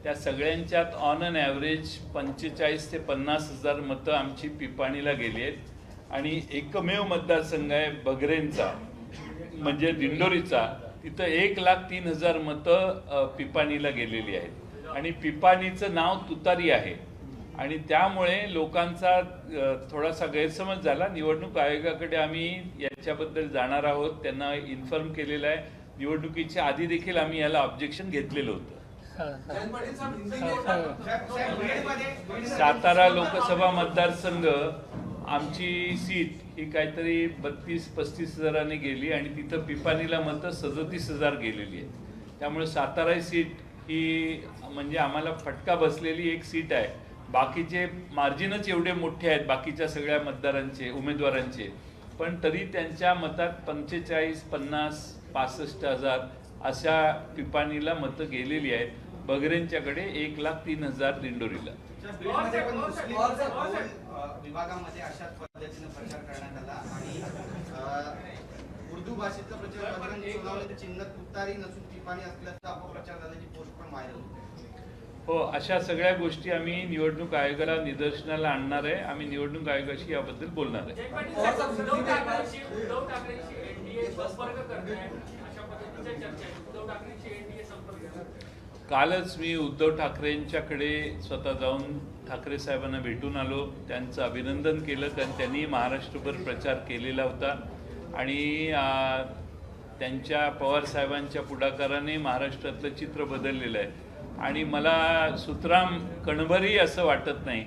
त्या सगळ्यांच्यात ऑन अन ॲव्हरेज 45 ते 50 हजार मतं आमची पिपाणीला गेली आहेत आणि एकमेव मतदारसंघ आहे बगरेंचा म्हणजे दिंडोरीचा, तिथं 1,03,000 मतं पिपाणीला गेलेली आहेत आणि पिपाणीचं नाव तुतारी आहे आणि त्यामुळे लोकांचा थोडासा गैरसमज झाला. निवडणूक आयोगाकडे आम्ही याच्याबद्दल जाणार आहोत, त्यांना इन्फॉर्म केलेलं आहे. निवडणुकीच्या आधी देखील आम्ही याला ऑब्जेक्शन घेतलेलं होतं. सातारा लोकसभा मतदारसंघ आमची सीट ही काहीतरी 32-35 हजाराने गेली आणि तिथं पिपाणीला मतं 37,000 गेलेली आहेत. त्यामुळे सातारा ही सीट ही म्हणजे आम्हाला फटका बसलेली एक सीट आहे. बाकीचे मार्जिनच एवढे मोठे आहेत बाकीच्या सगळ्या मतदारांचे उमेदवारांचे, पण तरी त्यांच्या मतात 45, 50, 65 हजार अशा पिपाणीला मतं गेलेली आहेत. बगरेंच्याकडे 1,03,000 दिंडोरीला. विभागामध्ये अशाच पद्धतीने प्रचार करण्यात आला आणि उर्दू भाषेचा प्रचार बजरंग सोनवणे चिन्ह तुतारी नसून पिपाणी असल्याचा अपप्रचार झाल्याची पोस्ट पण व्हायरल होती. हो, अशा सगळ्या गोष्टी आम्ही निवडणूक आयोगाला निदर्शनाला आणणार आहे. आम्ही निवडणूक आयोगाशी याबद्दल बोलणार आहे. कालच मी उद्धव ठाकरेंच्याकडे स्वतः जाऊन ठाकरे साहेबांना भेटून आलो, त्यांचं अभिनंदन केलं कारण त्यांनी महाराष्ट्रभर प्रचार केलेला होता आणि त्यांच्या पवार साहेबांच्या पुढाकाराने महाराष्ट्रातलं चित्र बदललेलं आहे आणि मला सुतराम कणभरही असं वाटत नाही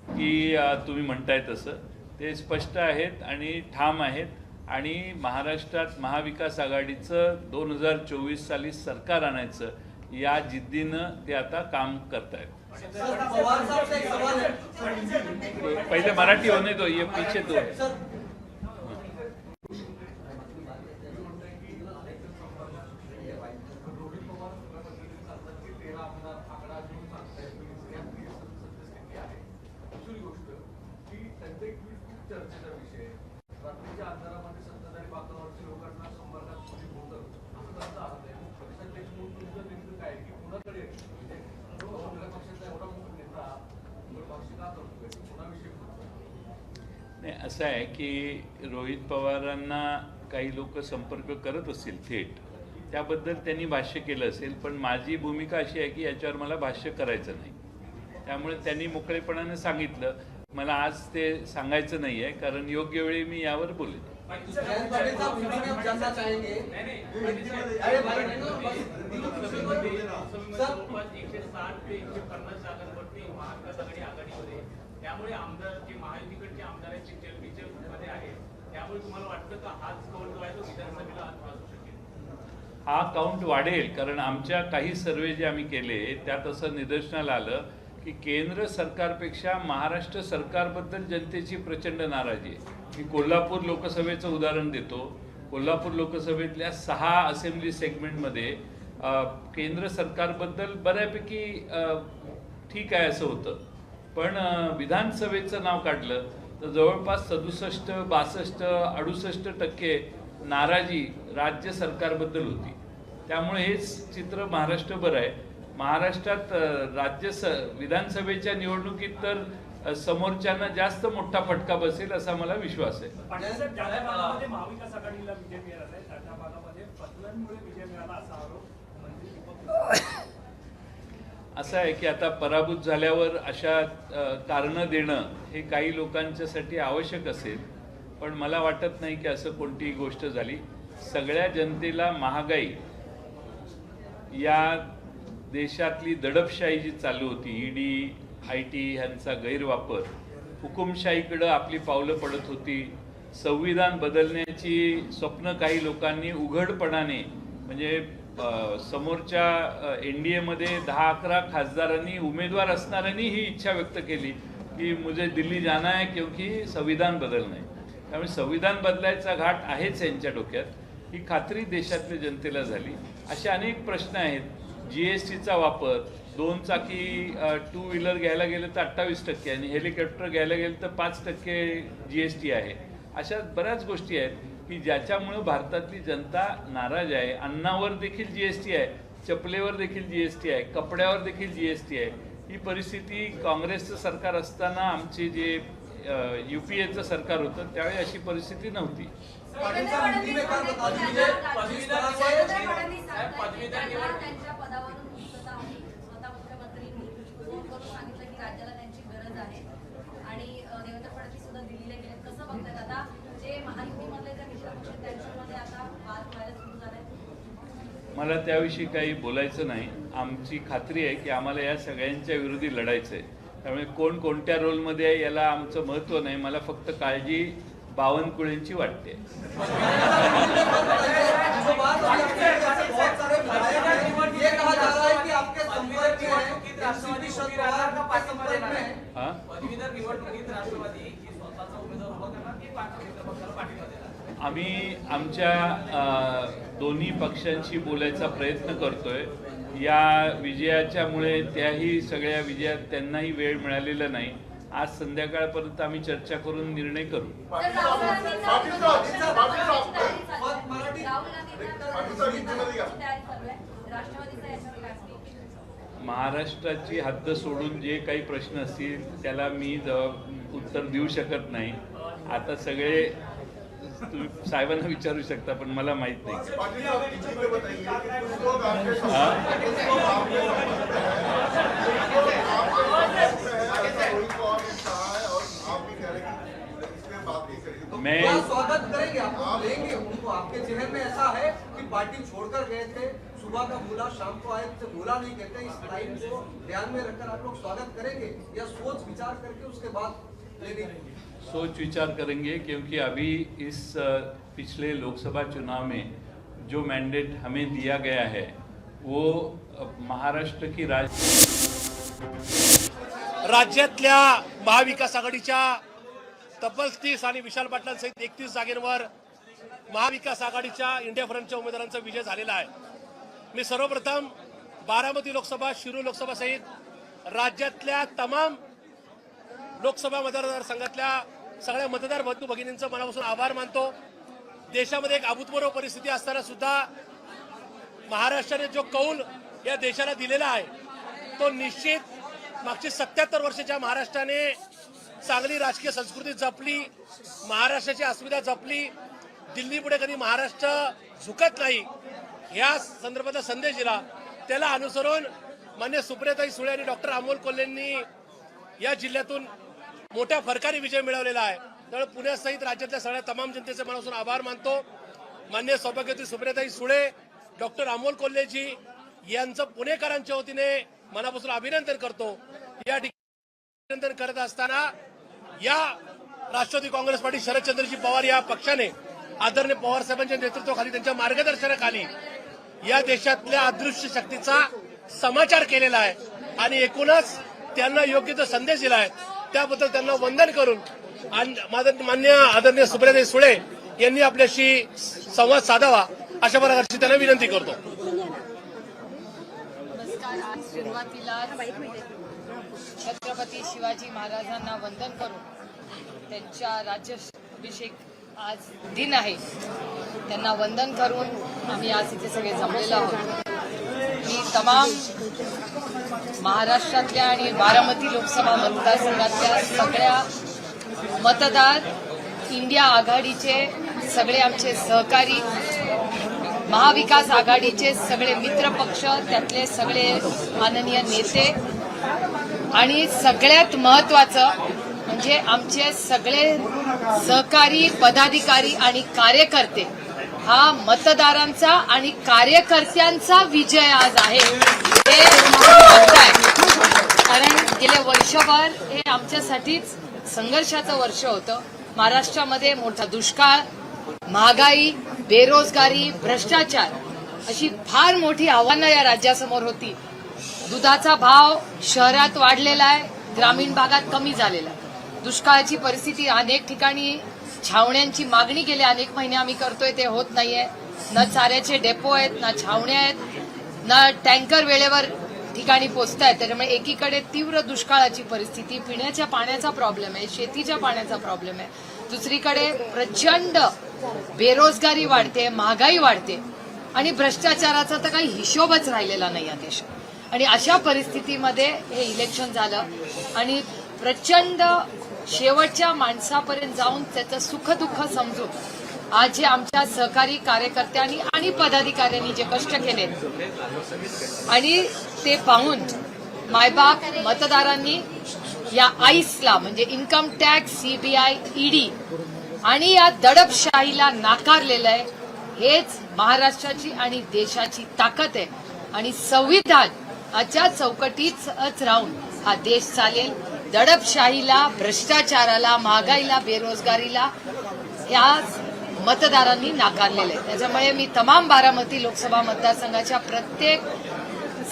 की तुम्ही म्हणताय तसं. ते स्पष्ट आहेत आणि ठाम आहेत आणि महाराष्ट्रात महाविकास आघाडीचं 2024 साली सरकार आणायचं या जिद्दीनं ते आता काम करतायत. पहिले मराठी होने दो, ये पीछे दो. असं आहे की रोहित पवारांना काही लोक संपर्क करत असतील थेट, त्याबद्दल त्यांनी भाष्य केलं असेल, पण माझी भूमिका अशी आहे की याच्यावर मला भाष्य करायचं नाही. त्यामुळे त्यांनी मोकळेपणाने सांगितलं. मला आज ते सांगायचं नाही आहे कारण योग्य वेळी मी यावर बोलेन. त्यामुळे आमदार जे महायुतीकडचे आमदार आहेत ते चर्चेमध्ये आहेत, त्यामुळे तुम्हाला वाटतं का हाच काउंट जो आहे तो विधानसभेला आज वाचू शकेल? हा काउंट वाढेल कारण आमच्या काही सर्वे जे आम्ही केले त्यात असं निदर्शनाला आलं की केंद्र सरकारपेक्षा महाराष्ट्र सरकारबद्दल जनतेची प्रचंड नाराजी आहे. मी कोल्हापूर लोकसभेचं उदाहरण देतो. कोल्हापूर लोकसभेतल्या 6 असेंब्ली सेगमेंटमध्ये केंद्र सरकारबद्दल बऱ्यापैकी ठीक आहे असं होतं, पण विधानसभेचं नाव काढलं तर जवळपास 67, 62, 68% नाराजी राज्य सरकारबद्दल होती. त्यामुळे हेच चित्र महाराष्ट्रभर आहे. महाराष्ट्रात विधानसभेच्या निवडणुकीत तर समोरच्यांना जास्त मोठा फटका बसेल असा मला विश्वास आहे. महाविकास आघाडीला विजय मिळाला आहे, त्या भागामध्ये बदलांमुळे विजय मिळाला असा आरोप असं आहे की आता पराभूत झाल्यावर अशा कारणं देणं हे काही लोकांच्यासाठी आवश्यक असेल, पण मला वाटत नाही की असं कोणतीही गोष्ट झाली. सगळ्या जनतेला महागाई, या देशातली दडपशाही जी चालू होती, ईडी, IT ह्यांचा गैरवापर, हुकुमशाहीकडं आपली पावलं पडत होती, संविधान बदलण्याची स्वप्न काही लोकांनी उघडपणाने म्हणजे समोरच्या NDAमध्ये 10-11 खासदारांनी उमेदवार असणाऱ्यांनी ही इच्छा व्यक्त केली की मुझे दिल्ली जाना है क्योंकि संविधान बदलणं आहे. त्यामुळे संविधान बदलायचा घाट आहेच यांच्या डोक्यात, ही खात्री देशातल्या जनतेला झाली. असे अनेक प्रश्न आहेत. GSTचा वापर, 2 चाकी टू व्हीलर घ्यायला गेलं तर 28% आणि हेलिकॉप्टर घ्यायला गेलं तर 5% GST आहे. अशा बऱ्याच गोष्टी आहेत की ज्याच्यामुळं भारतातली जनता नाराज आहे. अन्नावर देखील GST आहे, चपलेवर देखील GST आहे, कपड्यावर देखील GST आहे. ही परिस्थिती काँग्रेसचं सरकार असताना आमचे जे UPAचं सरकार होतं त्यावेळी अशी परिस्थिती नव्हती. मला त्याविषयी काही बोलायचं नाही. आमची खात्री आहे की आम्हाला या सगळ्यांच्या विरोधी लढायचं आहे. त्यामुळे कोण कोणत्या रोलमध्ये आहे याला आमचं महत्त्व नाही. मला फक्त काळजी बावनकुळेंची वाटते. आम्ही आमच्या दोन्ही पक्षांशी बोलायचा प्रयत्न करतोय. या विजयाच्यामुळे त्याही सगळ्या विजयात त्यांनाही वेळ मिळालेला नाही. आज संध्याकाळपर्यंत आम्ही चर्चा करून निर्णय करू. महाराष्ट्राची हद्द सोडून जे काही प्रश्न असतील त्याला मी उत्तर देऊ शकत नाही. आता सगळे तुम्ही साहेबांना विचारू शकता पण मला माहित नाही. मैं स्वागत करेंगे, आप लेंगे उनको. आपके जहन में ऐसा है कि पार्टी छोड़कर गए थे, सुबह का भूला शाम को आए थे, भूला नहीं कहते. इस लाइन को ध्यान में रखकर आप लोग स्वागत करेंगे या सोच विचार करके उसके बाद लेंगे? सोच विचार करेंगे क्योंकि अभी इस पिछले लोकसभा चुनाव में जो मैंडेट हमें दिया गया है वो महाराष्ट्र की राज्यातल्या महाविकास आघाडीच्या तब्बल 30 आणि विशाल पाटलांसहित 31 जागेवर महाविकास आघाडीच्या इंडिया फ्रंटच्या उमेदवारांचा विजय झालेला आहे. मी सर्वप्रथम बारामती लोकसभा, शिरूर लोकसभा सहित राज्यातल्या तमाम लोकसभा मतदारसंघातल्या सगळ्या मतदार बंधू भगिनींचं मनापासून आभार मानतो. देशामध्ये एक अभूतपूर्व परिस्थिती असताना सुद्धा महाराष्ट्राने जो कौल या देशाला दिलेला आहे तो निश्चित मागची 77 वर्षाच्या महाराष्ट्राने चांगली राजकीय संस्कृती जपली, महाराष्ट्राची अस्मिता जपली. दिल्लीपुढे कधी महाराष्ट्र झुकत नाही या संदर्भातला संदेश दिला. त्याला अनुसरून मान्य सुप्रियाताई सुळे आणि डॉक्टर अमोल कोल्हेंनी या जिल्ह्यातून मोठ्या फरकाने विजय मिळवलेला आहे. त्यामुळे पुण्यासहित राज्यातल्या सगळ्या तमाम जनतेचे मनापासून आभार मानतो. मान्य सौभाग्यवती सुप्रियाताई सुळे, डॉक्टर अमोल कोल्हेजी यांचं पुणेकरांच्या वतीने मनापासून अभिनंदन करतो. या ठिकाणी अभिनंदन करत असताना या राष्ट्रवादी काँग्रेस पार्टी शरदचंद्रजी पवार या पक्षाने आदरणीय पवार साहेबांच्या नेतृत्वाखाली, त्यांच्या मार्गदर्शनाखाली या देशातल्या अदृश्य शक्तीचा समाचार केलेला आहे आणि एकूणच त्यांना योग्य तो संदेश दिला आहे. त्याबद्दल त्यांना वंदन करून मान्य आदरणीय सुप्रियाताई सुळे यांनी आपल्याशी संवाद साधावा अशा प्रकारची त्यांना विनंती करतो. नमस्कार. आज सुरुवातीला छत्रपती शिवाजी महाराजांना वंदन करून त्यांच्या राज्याभिषेक आज दिन आहे, त्यांना वंदन करून आम्ही आज इथे सगळे जमलेलो आहोत. मी तमाम महाराष्ट्रातल्या आणि बारामती लोकसभा मतदारसंघातल्या सगळ्या मतदार, इंडिया आघाडीचे सगळे आमचे सहकारी, महाविकास आघाडीचे सगळे मित्रपक्ष, त्यातले सगळे माननीय नेते आणि सगळ्यात महत्त्वाचं म्हणजे आमचे सगळे सहकारी, पदाधिकारी आणि कार्यकर्ते, हा मतदारांचा आणि कार्यकर्त्यांचा विजय आज आहे हे म्हणताय. कारण गेले वर्षभर हे आमच्यासाठीच संघर्षाचं वर्ष होतं. महाराष्ट्रामध्ये मोठा दुष्काळ, महागाई, बेरोजगारी, भ्रष्टाचार अशी फार मोठी आव्हानं या राज्यासमोर होती. दुधाचा भाव शहरात वाढलेला आहे, ग्रामीण भागात कमी झालेला आहे. दुष्काळाची परिस्थिती अनेक ठिकाणी, छावण्यांची मागणी गेले अनेक महिने आम्ही करतोय ते होत नाहीये. न चाऱ्याचे डेपो आहेत, ना छावण्या आहेत, ना टँकर वेळेवर ठिकाणी पोचतायत. त्याच्यामुळे एकीकडे तीव्र दुष्काळाची परिस्थिती, पिण्याच्या पाण्याचा प्रॉब्लेम आहे, शेतीच्या पाण्याचा प्रॉब्लेम आहे, दुसरीकडे प्रचंड बेरोजगारी वाढते, महागाई वाढते आणि भ्रष्टाचाराचा तर काही हिशोबच राहिलेला नाही या देशात. आणि अशा परिस्थितीमध्ये हे इलेक्शन झालं आणि प्रचंड शेवटच्या माणसापर्यंत जाऊन त्याचं सुखदुःख समजून आज जे आमच्या सहकारी कार्यकर्त्यांनी आणि पदाधिकाऱ्यांनी जे कष्ट केले आणि ते पाहून मायबाप मतदारांनी या आईसला म्हणजे इन्कम टॅक्स, सीबीआय, ईडी आणि या दडपशाहीला नाकारलेलं आहे. हेच महाराष्ट्राची आणि देशाची ताकद आहे आणि संविधानाच्या चौकटीतच राहून हा देश चालेल. दडपशाहीला, भ्रष्टाचाराला, महागाईला, बेरोजगारीला या मतदारांनी नाकारलेलं आहे. त्याच्यामुळे मी तमाम बारामती लोकसभा मतदारसंघाच्या प्रत्येक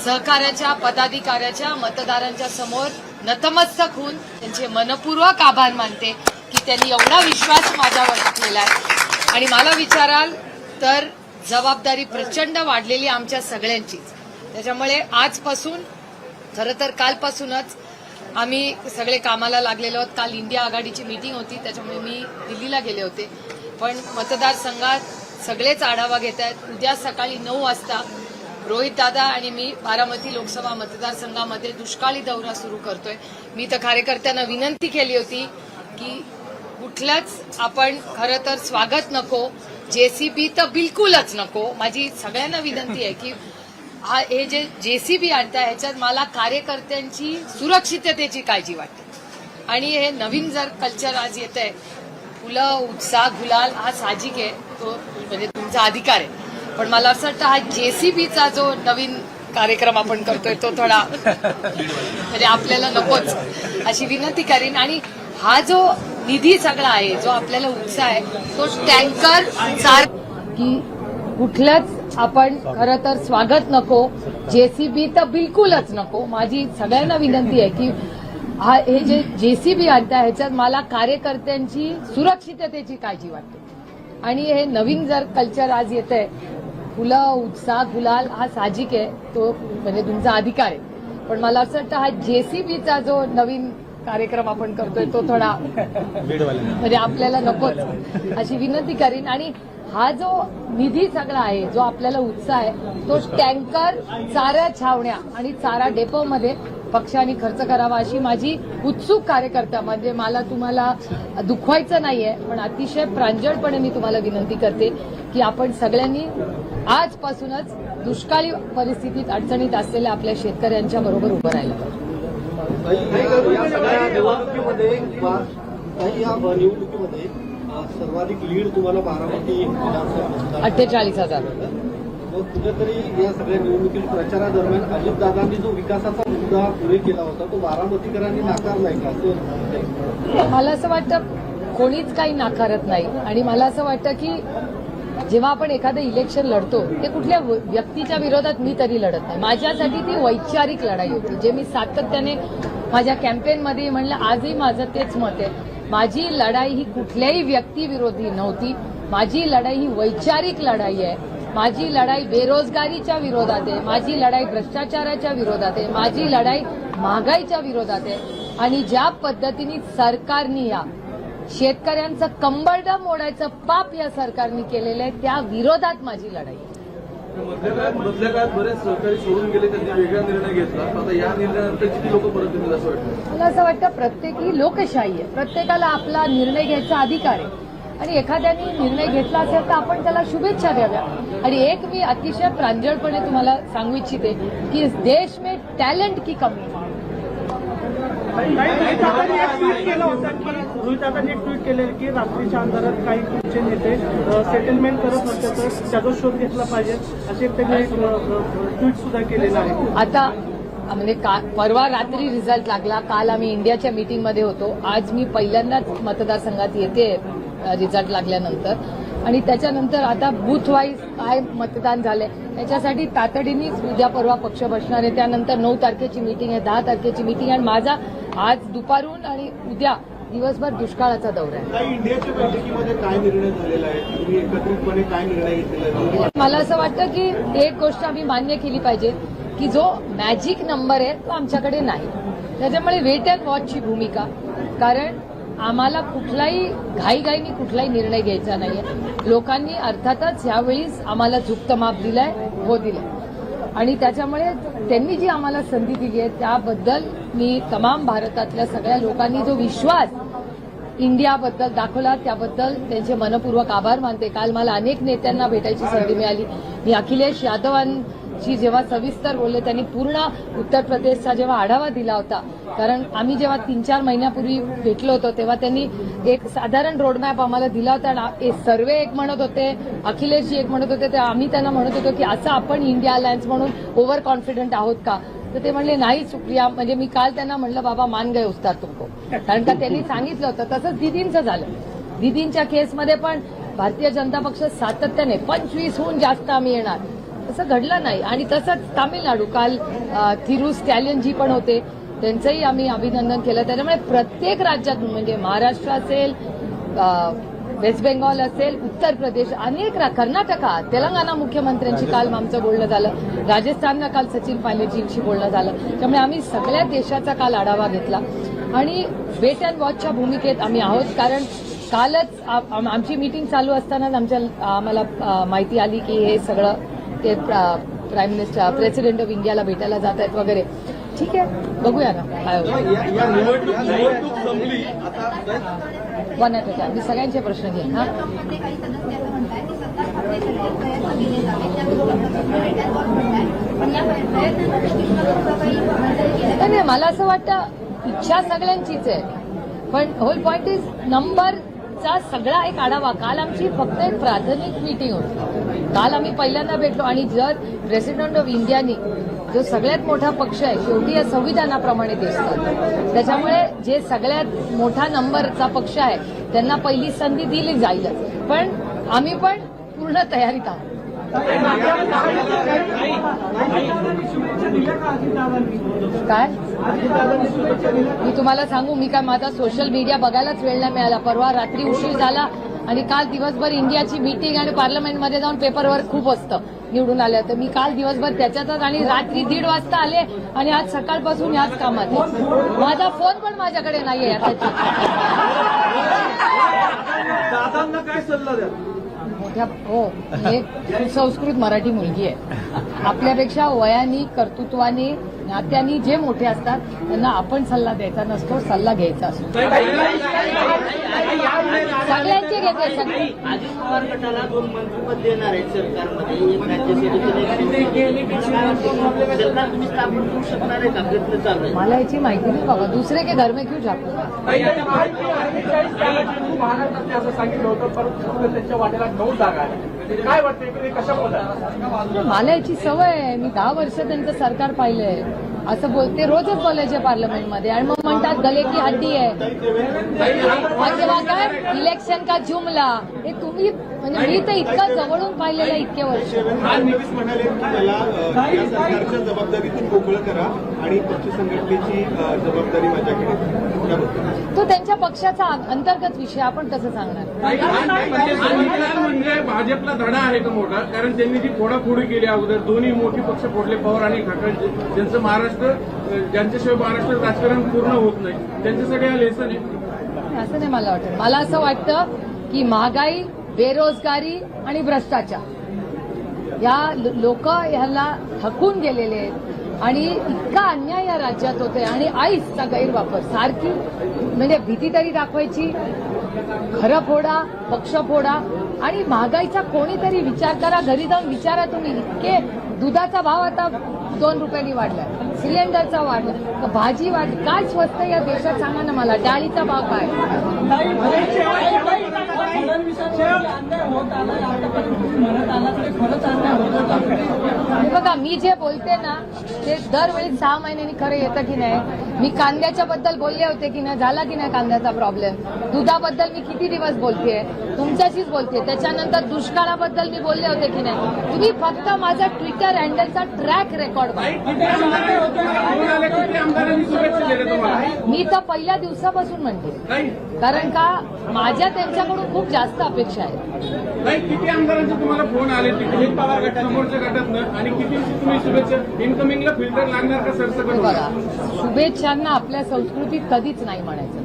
सहकार्याच्या, पदाधिकाऱ्याच्या, मतदारांच्या समोर नतमस्तक होऊन त्यांचे मनपूर्वक आभार मानते की त्यांनी एवढा विश्वास माझ्यावर टाकलेला आहे. आणि मला विचाराल तर जबाबदारी प्रचंड वाढलेली आमच्या सगळ्यांचीच. त्याच्यामुळे आजपासून खरं तर कालपासूनच आम्ही सगळे कामाला लागलेलो आहोत. काल इंडिया आघाडीची मीटिंग होती, त्याच्यामुळे मी दिल्लीला गेले होते. पण मतदारसंघात सगळेच आढावा घेत आहेत. उद्या सकाळी 9 वाजता रोहित दादा आणि मी बारामती लोकसभा मतदारसंघामध्ये दुष्काळी दौरा सुरू करतोय. मी तर कार्यकर्त्यांना विनंती केली होती की कुठलंच आपण खरं तर स्वागत नको, जेसीबी तर बिलकुलच नको. माझी सगळ्यांना विनंती आहे की हे जे जेसीबी आणताय ह्याच्यात मला कार्यकर्त्यांची सुरक्षिततेची काळजी वाटते. आणि हे नवीन जर कल्चर आज येत आहे, फुलं, उत्साह, गुलाल हा साहजिक आहे, तो म्हणजे तुमचा अधिकार आहे. पण मला असं वाटतं हा जेसीबीचा जो नवीन कार्यक्रम आपण करतोय तो थोडा म्हणजे आपल्याला नकोच अशी विनंती करीन. आणि हा जो निधी सगळा आहे, जो आपल्याला उत्साह आहे, तो टँकर चार की कुठलंच आपण खरं तर स्वागत नको, जेसीबी तर बिलकुलच नको. माझी सगळ्यांना विनंती आहे की हे जे जेसीबी आणताय ह्याच्यात मला कार्यकर्त्यांची सुरक्षिततेची काळजी वाटते. आणि हे नवीन जर कल्चर आज येत आहे, फुलं, उत्साह, गुलाल हा साहजिक आहे, तो म्हणजे तुमचा अधिकार आहे. पण मला असं वाटतं हा जेसीबीचा जो नवीन कार्यक्रम आपण करतोय तो थोडा म्हणजे आपल्याला नकोच अशी विनंती करीन. आणि हा जो निधी सगळा आहे, जो आपल्याला उत्साह आहे, तो टँकर, चारा छावण्या आणि चारा डेपोमध्ये पक्षाने खर्च करावा अशी माझी उत्सुक कार्यकर्ता, म्हणजे मला तुम्हाला दुखवायचं नाहीये, पण अतिशय प्रांजळपणे मी तुम्हाला विनंती करते की आपण सगळ्यांनी आजपासूनच दुष्काळी परिस्थितीत अडचणीत असलेल्या आपल्या शेतकऱ्यांच्या बरोबर उभं राहिलं पाहिजे. सर्वाधिक लीड तुम्हाला बारामती 48,000. कुठेतरी या सगळ्या निवडणुकीत प्रचारादरम्यान अजितदादांनी जो विकासाचा मुद्दा पुढे केला होता तो बारामतीकरांनी नाकारलाय का, असं मला असं वाटतं कोणीच काही नाकारत नाही. आणि मला असं वाटतं की जेव्हा आपण एखादं इलेक्शन लढतो ते कुठल्या व्यक्तीच्या विरोधात मी तरी लढत नाही. माझ्यासाठी ती वैचारिक लढाई होती, जे मी सातत्याने माझ्या कॅम्पेनमध्ये म्हणलं. आजही माझं तेच मत आहे, माझी लढाई ही कुठल्याही व्यक्तीविरोधी नव्हती. माझी लढाई ही वैचारिक लढाई आहे. माझी लढाई बेरोजगारीच्या विरोधात आहे, माझी लढाई भ्रष्टाचाराच्या विरोधात आहे, माझी लढाई महागाईच्या विरोधात आहे. आणि ज्या पद्धतीने सरकारने या शेतकऱ्यांचं कंबरडं मोडायचं पाप या सरकारने केलेलं आहे, त्या विरोधात माझी लढाई. मधल्या काळात बरेच सहकारी सोडून गेले, त्यांनी वेगळा निर्णय घेतला. आता या निर्णयानंतर किती लोक परत येतील असं वाटतं? मला असं वाटतं प्रत्येकी लोकशाही आहे, प्रत्येकाला आपला निर्णय घ्यायचा अधिकार आहे. आणि एखाद्याने निर्णय घेतला असेल तर आपण त्याला शुभेच्छा द्याव्या. आणि एक मी अतिशय प्रांजळपणे तुम्हाला सांगू इच्छिते की देश में टॅलेंट की कमी. रोहित दादांनी एक ट्विट केले की रात्रीच्या अंधारात काही पुढचे नेते सेटलमेंट करत नसते तर त्याचा शोध घेतला पाहिजे असे त्यांनी एक ट्विट सुद्धा केलेलं आहे. आता म्हणजे परवा रात्री रिझल्ट लागला, काल आम्ही इंडियाच्या मीटिंगमध्ये होतो, आज मी पहिल्यांदाच मतदारसंघात येते रिझल्ट लागल्यानंतर. आणि त्याच्यानंतर आता बूथ वाईज काय मतदान झालंय त्याच्यासाठी तातडीनेच उद्या परवा पक्ष बसणार आहे. त्यानंतर 9 तारखेची मीटिंग आहे, 10 तारखेची मीटिंग आहे. आणि माझा आज दुपारून आणि उद्या दिवसभर दुष्काळाचा दौरा आहे. इंडियाच्या बैठकीमध्ये काय निर्णय झालेला आहे, तुम्ही एकत्रितपणे काय निर्णय घेतलेला आहे? मला असं वाटतं की एक गोष्ट आम्ही मान्य केली पाहिजे की जो मॅजिक नंबर आहे तो आमच्याकडे नाही. त्याच्यामुळे वेट अँड वॉचची भूमिका, कारण आम्हाला कुठलाही घाईघाईने कुठलाही निर्णय घ्यायचा नाहीये. लोकांनी अर्थातच यावेळीच आम्हाला झुकत माप दिलंय, हो दिलंय, आणि त्याच्यामुळे त्यांनी जी आम्हाला संधी दिली आहे त्याबद्दल मी तमाम भारतातल्या सगळ्या लोकांनी जो विश्वास इंडियाबद्दल दाखवला त्याबद्दल त्यांचे मनपूर्वक आभार मानते. काल मला अनेक नेत्यांना भेटायची संधी मिळाली. मी अखिलेश यादवांची जेव्हा सविस्तर बोलले, त्यांनी पूर्ण उत्तर प्रदेशचा जेव्हा आढावा दिला होता, कारण आम्ही जेव्हा 3-4 महिन्यापूर्वी भेटलो होतो तेव्हा त्यांनी एक साधारण रोडमॅप आम्हाला दिला होता. सर्वे एक म्हणत होते, अखिलेशजी एक म्हणत होते, तर आम्ही त्यांना म्हणत होतो की असं आपण इंडिया अलायन्स म्हणून ओव्हर कॉन्फिडंट आहोत का? तर ते म्हणले नाही सुप्रिया, म्हणजे मी काल त्यांना म्हणलं बाबा मान गए उस्ताद तुमको, कारण का त्यांनी सांगितलं होतं. तसंच दिदींचं झालं. दिदींच्या केसमध्ये पण भारतीय जनता पक्ष सातत्याने 25हून जास्त आम्ही येणार असं घडलं नाही. आणि तसंच तामिळनाडू, काल थिरू स्टॅलियनजी पण होते, त्यांचंही आम्ही अभिनंदन केलं. त्याच्यामुळे प्रत्येक राज्यात, म्हणजे महाराष्ट्र असेल, वेस्ट बेंगॉल असेल, उत्तर प्रदेश, अनेक कर्नाटका, तेलंगणा मुख्यमंत्र्यांशी काल आमचं बोलणं झालं, राजस्थाननं काल सचिन पायलटजींशी बोलणं झालं. त्यामुळे आम्ही सगळ्या देशाचा काल आढावा घेतला आणि वेट अँड वॉचच्या भूमिकेत आम्ही आहोत. कारण कालच आमची मीटिंग चालू असतानाच आम्हाला माहिती आली की हे सगळं ते प्राईम मिनिस्टर, प्रेसिडेंट ऑफ इंडियाला भेटायला जात आहेत वगैरे. ठीक आहे, बघूया ना काय होतं. One at a time. मी सगळ्यांचे प्रश्न घेईन. हा, नाही, मला असं वाटतं इच्छा सगळ्यांचीच आहे, पण होल पॉइंट इज नंबरचा सगळा एक आढावा. काल आमची फक्त एक प्राथमिक मीटिंग होती. काल आम्ही पहिल्यांदा भेटलो आणि जर प्रेसिडेंट ऑफ इंडियानी जो सगळ्यात मोठा पक्ष आहे, शेवटी या संविधानाप्रमाणे देश चालतो, त्याच्यामुळे जे सगळ्यात मोठा नंबरचा पक्ष आहे त्यांना पहिली संधी दिली जाईल. पण आम्ही पण पूर्ण तयारीत आहोत. काय मी तुम्हाला सांगू, मी काय माझा सोशल मीडिया बघायलाच वेळ नाही मिळाला. परवा रात्री उशीर झाला आणि काल दिवसभर इंडियाची मीटिंग आणि पार्लमेंटमध्ये जाऊन पेपरवर्क खूप असतं निवडून आल्या, तर मी काल दिवसभर त्याच्यातच आणि रात्री 1:30 वाजता आले आणि आज सकाळपासून याच कामात आहे. माझा फोन पण माझ्याकडे नाहीये यासाठी. दादांना काय सल्ला द्या? मोठ्या हो, हे सुसंस्कृत मराठी मुलगी आहे. आपल्यापेक्षा वयानी, कर्तृत्वाने, नात्यानी जे मोठे असतात त्यांना आपण सल्ला द्यायचा नसतो, सल्ला घ्यायचा असतो. सगळ्यांचे घेते. अजित पवार गटाला 2 मंत्रिपद देणार आहे सरकारमध्ये, एक सरकार तुम्ही स्थापन करू शकणार आहे का? प्रयत्न चालू आहे. मला याची माहिती नाही बाबा. दुसरे के घर में क्यों जातो? असं सांगितलं होतं, परंतु त्यांच्या वाटेला 9 जागा आहेत. काय वाटतं कशा बोलतात? मला याची सवय आहे. मी 10 वर्ष त्यांचं सरकार पाहिलंय. असं बोलते, रोजच बोलायचे पार्लमेंटमध्ये आणि मग म्हणतात गले की हड्डी आहे. तेव्हा काय इलेक्शन का जुमला, हे तुम्ही, म्हणजे मी तर इतकं जवळून पाहिलेलं आहे इतके वर्ष. म्हणाले की त्याला या सरकारच्या जबाबदारीतून मोकळं करा आणि पक्ष संघटनेची जबाबदारी माझ्याकडे. तो त्यांच्या पक्षाचा अंतर्गत विषय, आपण कसं सांगणार? म्हणजे भाजपला धडा आहे का मोठा? कारण त्यांनी जी फोडाफोडी केली अगोदर, दोन्ही मोठी पक्ष फोडले, पवार आणि ठाकरे, ज्यांचं महाराष्ट्र, ज्यांच्याशिवाय महाराष्ट्र राजकारण पूर्ण होत नाही, त्यांच्यासाठी हा लेसन आहे. असं नाही मला वाटतं. मला असं वाटतं की महागाई, बेरोजगारी आणि भ्रष्टाचार या लोक ह्याला थकून गेलेले आहेत आणि इतका अन्याय या राज्यात होतोय आणि आईसचा गैरवापर सारखी, म्हणजे भीती तरी दाखवायची, खरं फोडा, पक्ष फोडा आणि महागाईचा कोणीतरी विचार करा. घरी जाऊन विचारा तुम्ही. इतके दुधाचा भाव आता 2 रुपयांनी वाढलाय, सिलेंडरचा वाढला, तर भाजी वाढली. काय स्वस्त या देशात सांगा ना मला. डाळीचा भाव काय? बघा, मी जे बोलते ना ते दरवेळी 6 महिन्यांनी खरं येतं की नाही. मी कांद्याच्या बद्दल बोलले होते की नाही, झाला की नाही कांद्याचा प्रॉब्लेम. दुधाबद्दल मी किती दिवस बोलतेय, तुमच्याशीच बोलते. त्याच्यानंतर दुष्काळाबद्दल मी बोलले होते की नाही. तुम्ही फक्त माझा ट्विटर हँडलचा ट्रॅक रेकॉर्ड बघा. मी तर पहिल्या दिवसापासून म्हणते. कारण का माझ्या त्यांच्याकडून खूप जास्त अपेक्षा आहेत. नाही, किती आमदारांचे तुम्हाला फोन आले तिकीट समोरच्या गटातनं आणि किती तुम्ही शुभेच्छा इन्कमिंगला फिल्टर लागणार का सरसकट? बघा, शुभेच्छांना आपल्या संस्कृतीत कधीच नाही म्हणायचं.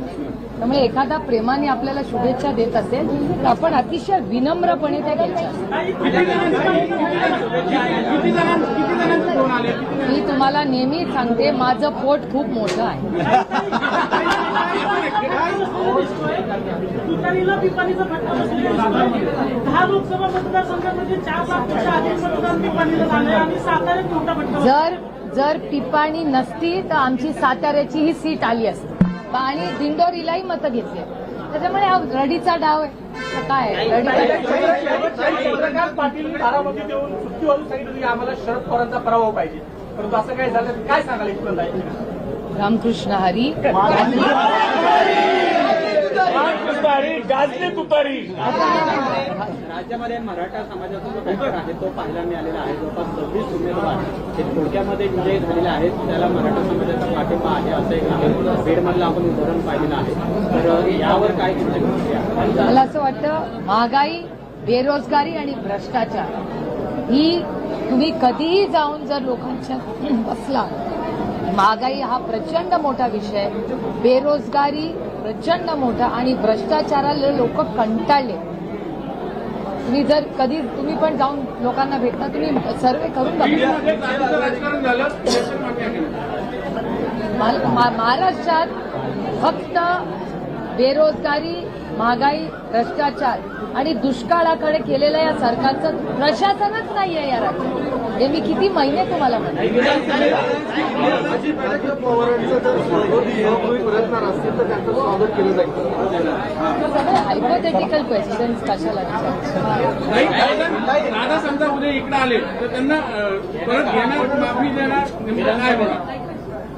त्यामुळे एखादा प्रेमाने आपल्याला शुभेच्छा देत असेल तर आपण अतिशय विनम्रपणे त्या घ्यायच्या. मी तुम्हाला नेहमी सांगते, माझं पोट खूप मोठं आहे. तुतारीला पिपाणीचा फटका बसलेला आहे. 10 लोकसभा मतदारसंघामध्ये 4 लाखापेक्षा अधिक मतदान पिपाणीला झालंय आणि साताऱ्यात मोठा फटका. जर पिपाणी नसती तर आमची साताऱ्याची ही सीट आली असती आणि दिंडोरीलाही मतं घेतली. त्याच्यामुळे हा रडीचा डाव आहे. तर काय चंद्रकांत पाटील बारामती देऊन सुट्टी वाजून सांगितलं आम्हाला शरद पवारांचा पराभव पाहिजे, परंतु असं काय झालं काय सांगाल एकूण? रामकृष्ण हरी गाजली तुतारी. राज्यामध्ये मराठा समाजाचा जो घटक आहे तो पाहायला मिळालेला आहे. जवळपास 26 उमेदवार हे थोडक्यामध्ये विजयी झालेले आहेत. त्याला मराठा समाजाचा पाठिंबा आहे असं एक आहे. बीडमधलं आपण उदाहरण पाहिलेलं आहे. तर यावर काय प्रतिक्रिया? मला असं वाटतं, महागाई, बेरोजगारी आणि भ्रष्टाचार ही तुम्ही कधीही जाऊन जर लोकांच्या बसला, महागाई हा प्रचंड मोठा विषय, बेरोजगारी प्रचंड मोठा आणि भ्रष्टाचाराला लोक कंटाळले. तुम्ही जर कधी तुम्ही पण जाऊन लोकांना भेटता, तुम्ही सर्वे करून बघा. महाराष्ट्रात फक्त बेरोजगारी, महागाई, भ्रष्टाचार आणि दुष्काळाकडे केलेलं या सरकारचं प्रशासनच नाहीये या राज्यात. हे मी किती महिने तुम्हाला म्हणते. सगळे हायपोथेटिकल क्वेश्चन्स कशाला दादा समजा उद्या इकडे आले तर त्यांना परत घेणार, माफी देणार, काय होणार?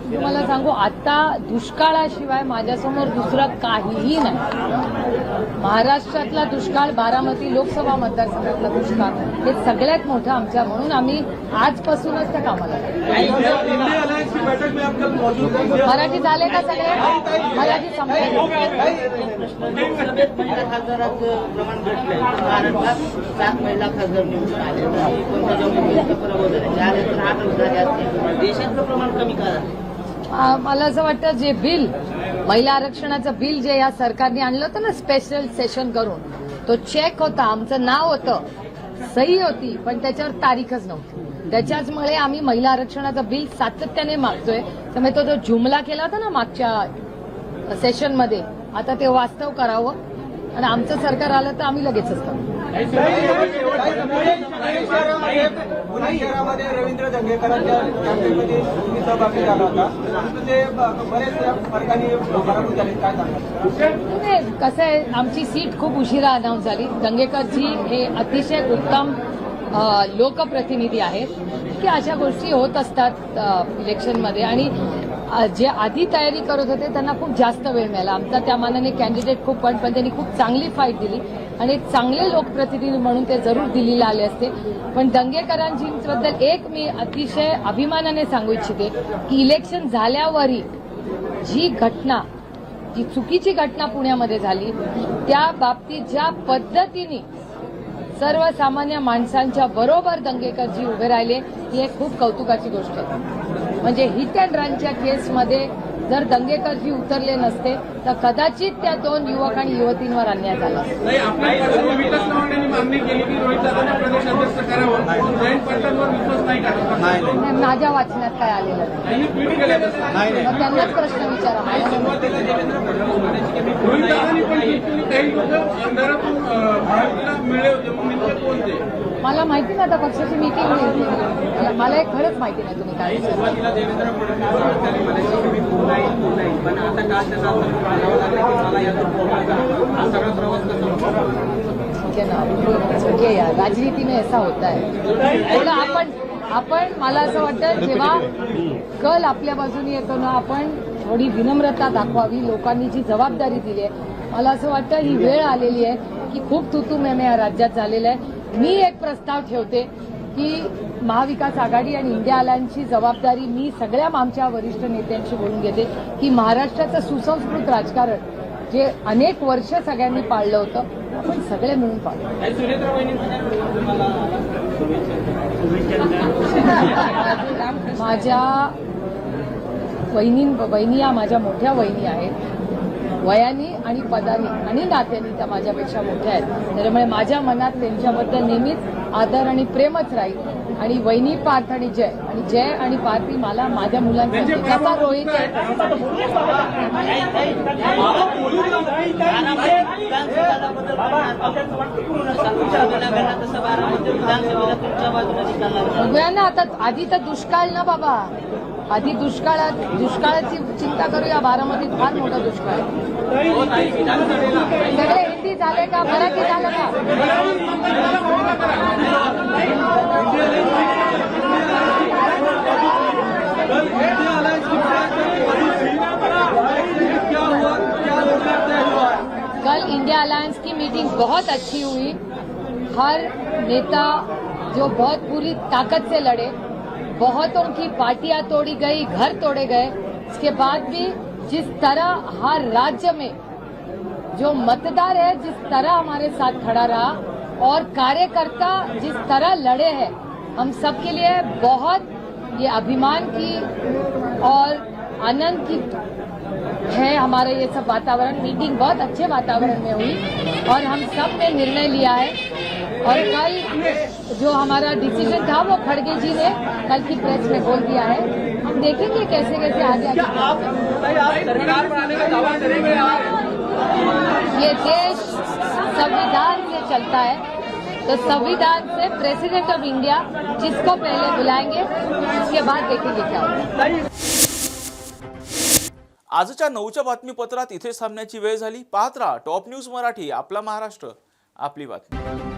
तुम्हाला सांगू, आता दुष्काळाशिवाय माझ्यासमोर दुसरं काहीही नाही. महाराष्ट्रातला दुष्काळ, बारामती लोकसभा मतदारसंघातला दुष्काळ हे सगळ्यात मोठं आमच्या, म्हणून आम्ही आजपासूनच त्या कामाला. मराठी झाले का सगळे? मराठी संपले. महिला खासदाराचं प्रमाण घटलंय. महाराष्ट्रात 7 महिला खासदार निवडून आले. देशातलं प्रमाण कमी करा. मला असं वाटतं, जे बिल, महिला आरक्षणाचं बिल जे या सरकारने आणलं होतं ना स्पेशल सेशन करून, तो चेक होता, आमचं नाव होतं, सही होती, पण त्याच्यावर तारीखच नव्हती. त्याच्याचमुळे आम्ही महिला आरक्षणाचं बिल सातत्याने मागतोय. त्यामुळे तो जो जुमला केला होता ना मागच्या सेशनमध्ये, आता ते वास्तव करावं आणि आमचं सरकार आलं तर आम्ही लगेचच करू. पुणे शहरामध्ये रवींद्र दंगेकरांच्या कॅम्पेनमध्ये तुम्ही सहभागी झाला होता. ते बरेच फरकाने पराभूत झाले, काय सांगा? कसं आहे, आमची सीट खूप उशिरा अनाऊन्स झाली. दंगेकरजी हे अतिशय उत्तम लोकप्रतिनिधी आहेत की अशा गोष्टी होत असतात इलेक्शनमध्ये, आणि जे आधी तयारी करत होते त्यांना खूप जास्त वेळ मिळाला. आमचा त्या मानाने कॅन्डिडेट खूप पण त्यांनी खूप चांगली फाईट दिली आणि चांगले लोकप्रतिनिधी म्हणून ते जरूर दिल्लीला आले असते. पण दंगेकरांबद्दल एक मी अतिशय अभिमानाने सांगू इच्छिते की इलेक्शन झाल्यावरही जी घटना, जी चुकीची घटना पुण्यामध्ये झाली, त्या बाबतीत ज्या पद्धतीने सर्वसामान्य माणसांच्या बरोबर दंगेकरजी उभे राहिले, ही एक खूप कौतुकाची गोष्ट आहे. म्हणजे हिट अँड रनच्या केसमध्ये जर दंगेकरजी उतरले नसते तर कदाचित त्या 2 युवक आणि युवतींवर अन्याय झाला. माझ्या वाचण्यात काय आलेलं नाही. त्यांनाच प्रश्न विचारा. मला माहिती नाही, आता पक्षाची मीटिंग नाही, मला एक खरंच माहिती नाही तुम्ही काय. यार, राजनीति में ऐसा होता है. आपण मला असं वाटतं, जेव्हा कल आपल्या बाजूने येतो ना, आपण थोडी विनम्रता दाखवावी. लोकांनी जी जबाबदारी दिली आहे, मला असं वाटतं ही वेळ आलेली आहे की खूप तुतुमेमे या राज्यात झालेलं आहे. मी एक प्रस्ताव ठेवते की महाविकास आघाडी आणि इंडिया अलायन्सची जबाबदारी मी सगळ्या आमच्या वरिष्ठ नेत्यांशी बोलून घेते की महाराष्ट्राचं सुसंस्कृत राजकारण जे अनेक वर्ष सगळ्यांनी पाळलं होतं आपण सगळे मिळून पाळलं. माझ्या वहिनी या माझ्या मोठ्या वहिनी आहेत. वयानी आणि पदानी आणि नात्यानी त्या माझ्यापेक्षा मोठ्या आहेत. त्याच्यामुळे माझ्या मनात त्यांच्याबद्दल नेहमीच आदर आणि प्रेमच राहील. आणि वहिनी पार्थ आणि जय आणि पार्थी मला माझ्या मुलांसाठी कसा रोहित आहे. बघूया ना आता. आधी तर दुष्काळ ना बाबा, आधी दुष्काळाची चिंता करूया. बारामतीत फार मोठा दुष्काळ आहे. सगळे हिंदी झाले का, मराठी झालं का? कल इंडिया अलायंस की मीटिंग बहुत अच्छी हुई. हर नेता जो बहुत पूरी ताकत से लड़े, बहुतों की पार्टियां तोड़ी गई, घर तोड़े गए. इसके बाद भी जिस तरह हर राज्य में जो मतदार है जिस तरह हमारे साथ खड़ा रहा और कार्यकर्ता जिस तरह लड़े हैं, हम सबके लिए बहुत ये अभिमान की और आनंद की है हमारा ये सब वातावरण. मीटिंग बहुत अच्छे वातावरण में हुई और हम सब ने निर्णय लिया है. और कल जो हमारा डिसीजन था वो खड़गे जी ने कल की प्रेस में बोल दिया है. हम देखेंगे कैसे कैसे आगे सरकार बनाने का दावा करेंगे. ये देश संविधान से चलता है, तो संविधान से प्रेसिडेंट ऑफ इंडिया जिसको पहले बुलाएंगे उसके बाद देखेंगे क्या होगा. आजच्या 9च्या बातमीपत्रात इथे थांबण्याची वेळ झाली. पाहत राहा टॉप न्यूज मराठी. आपला महाराष्ट्र, आपली बातमी.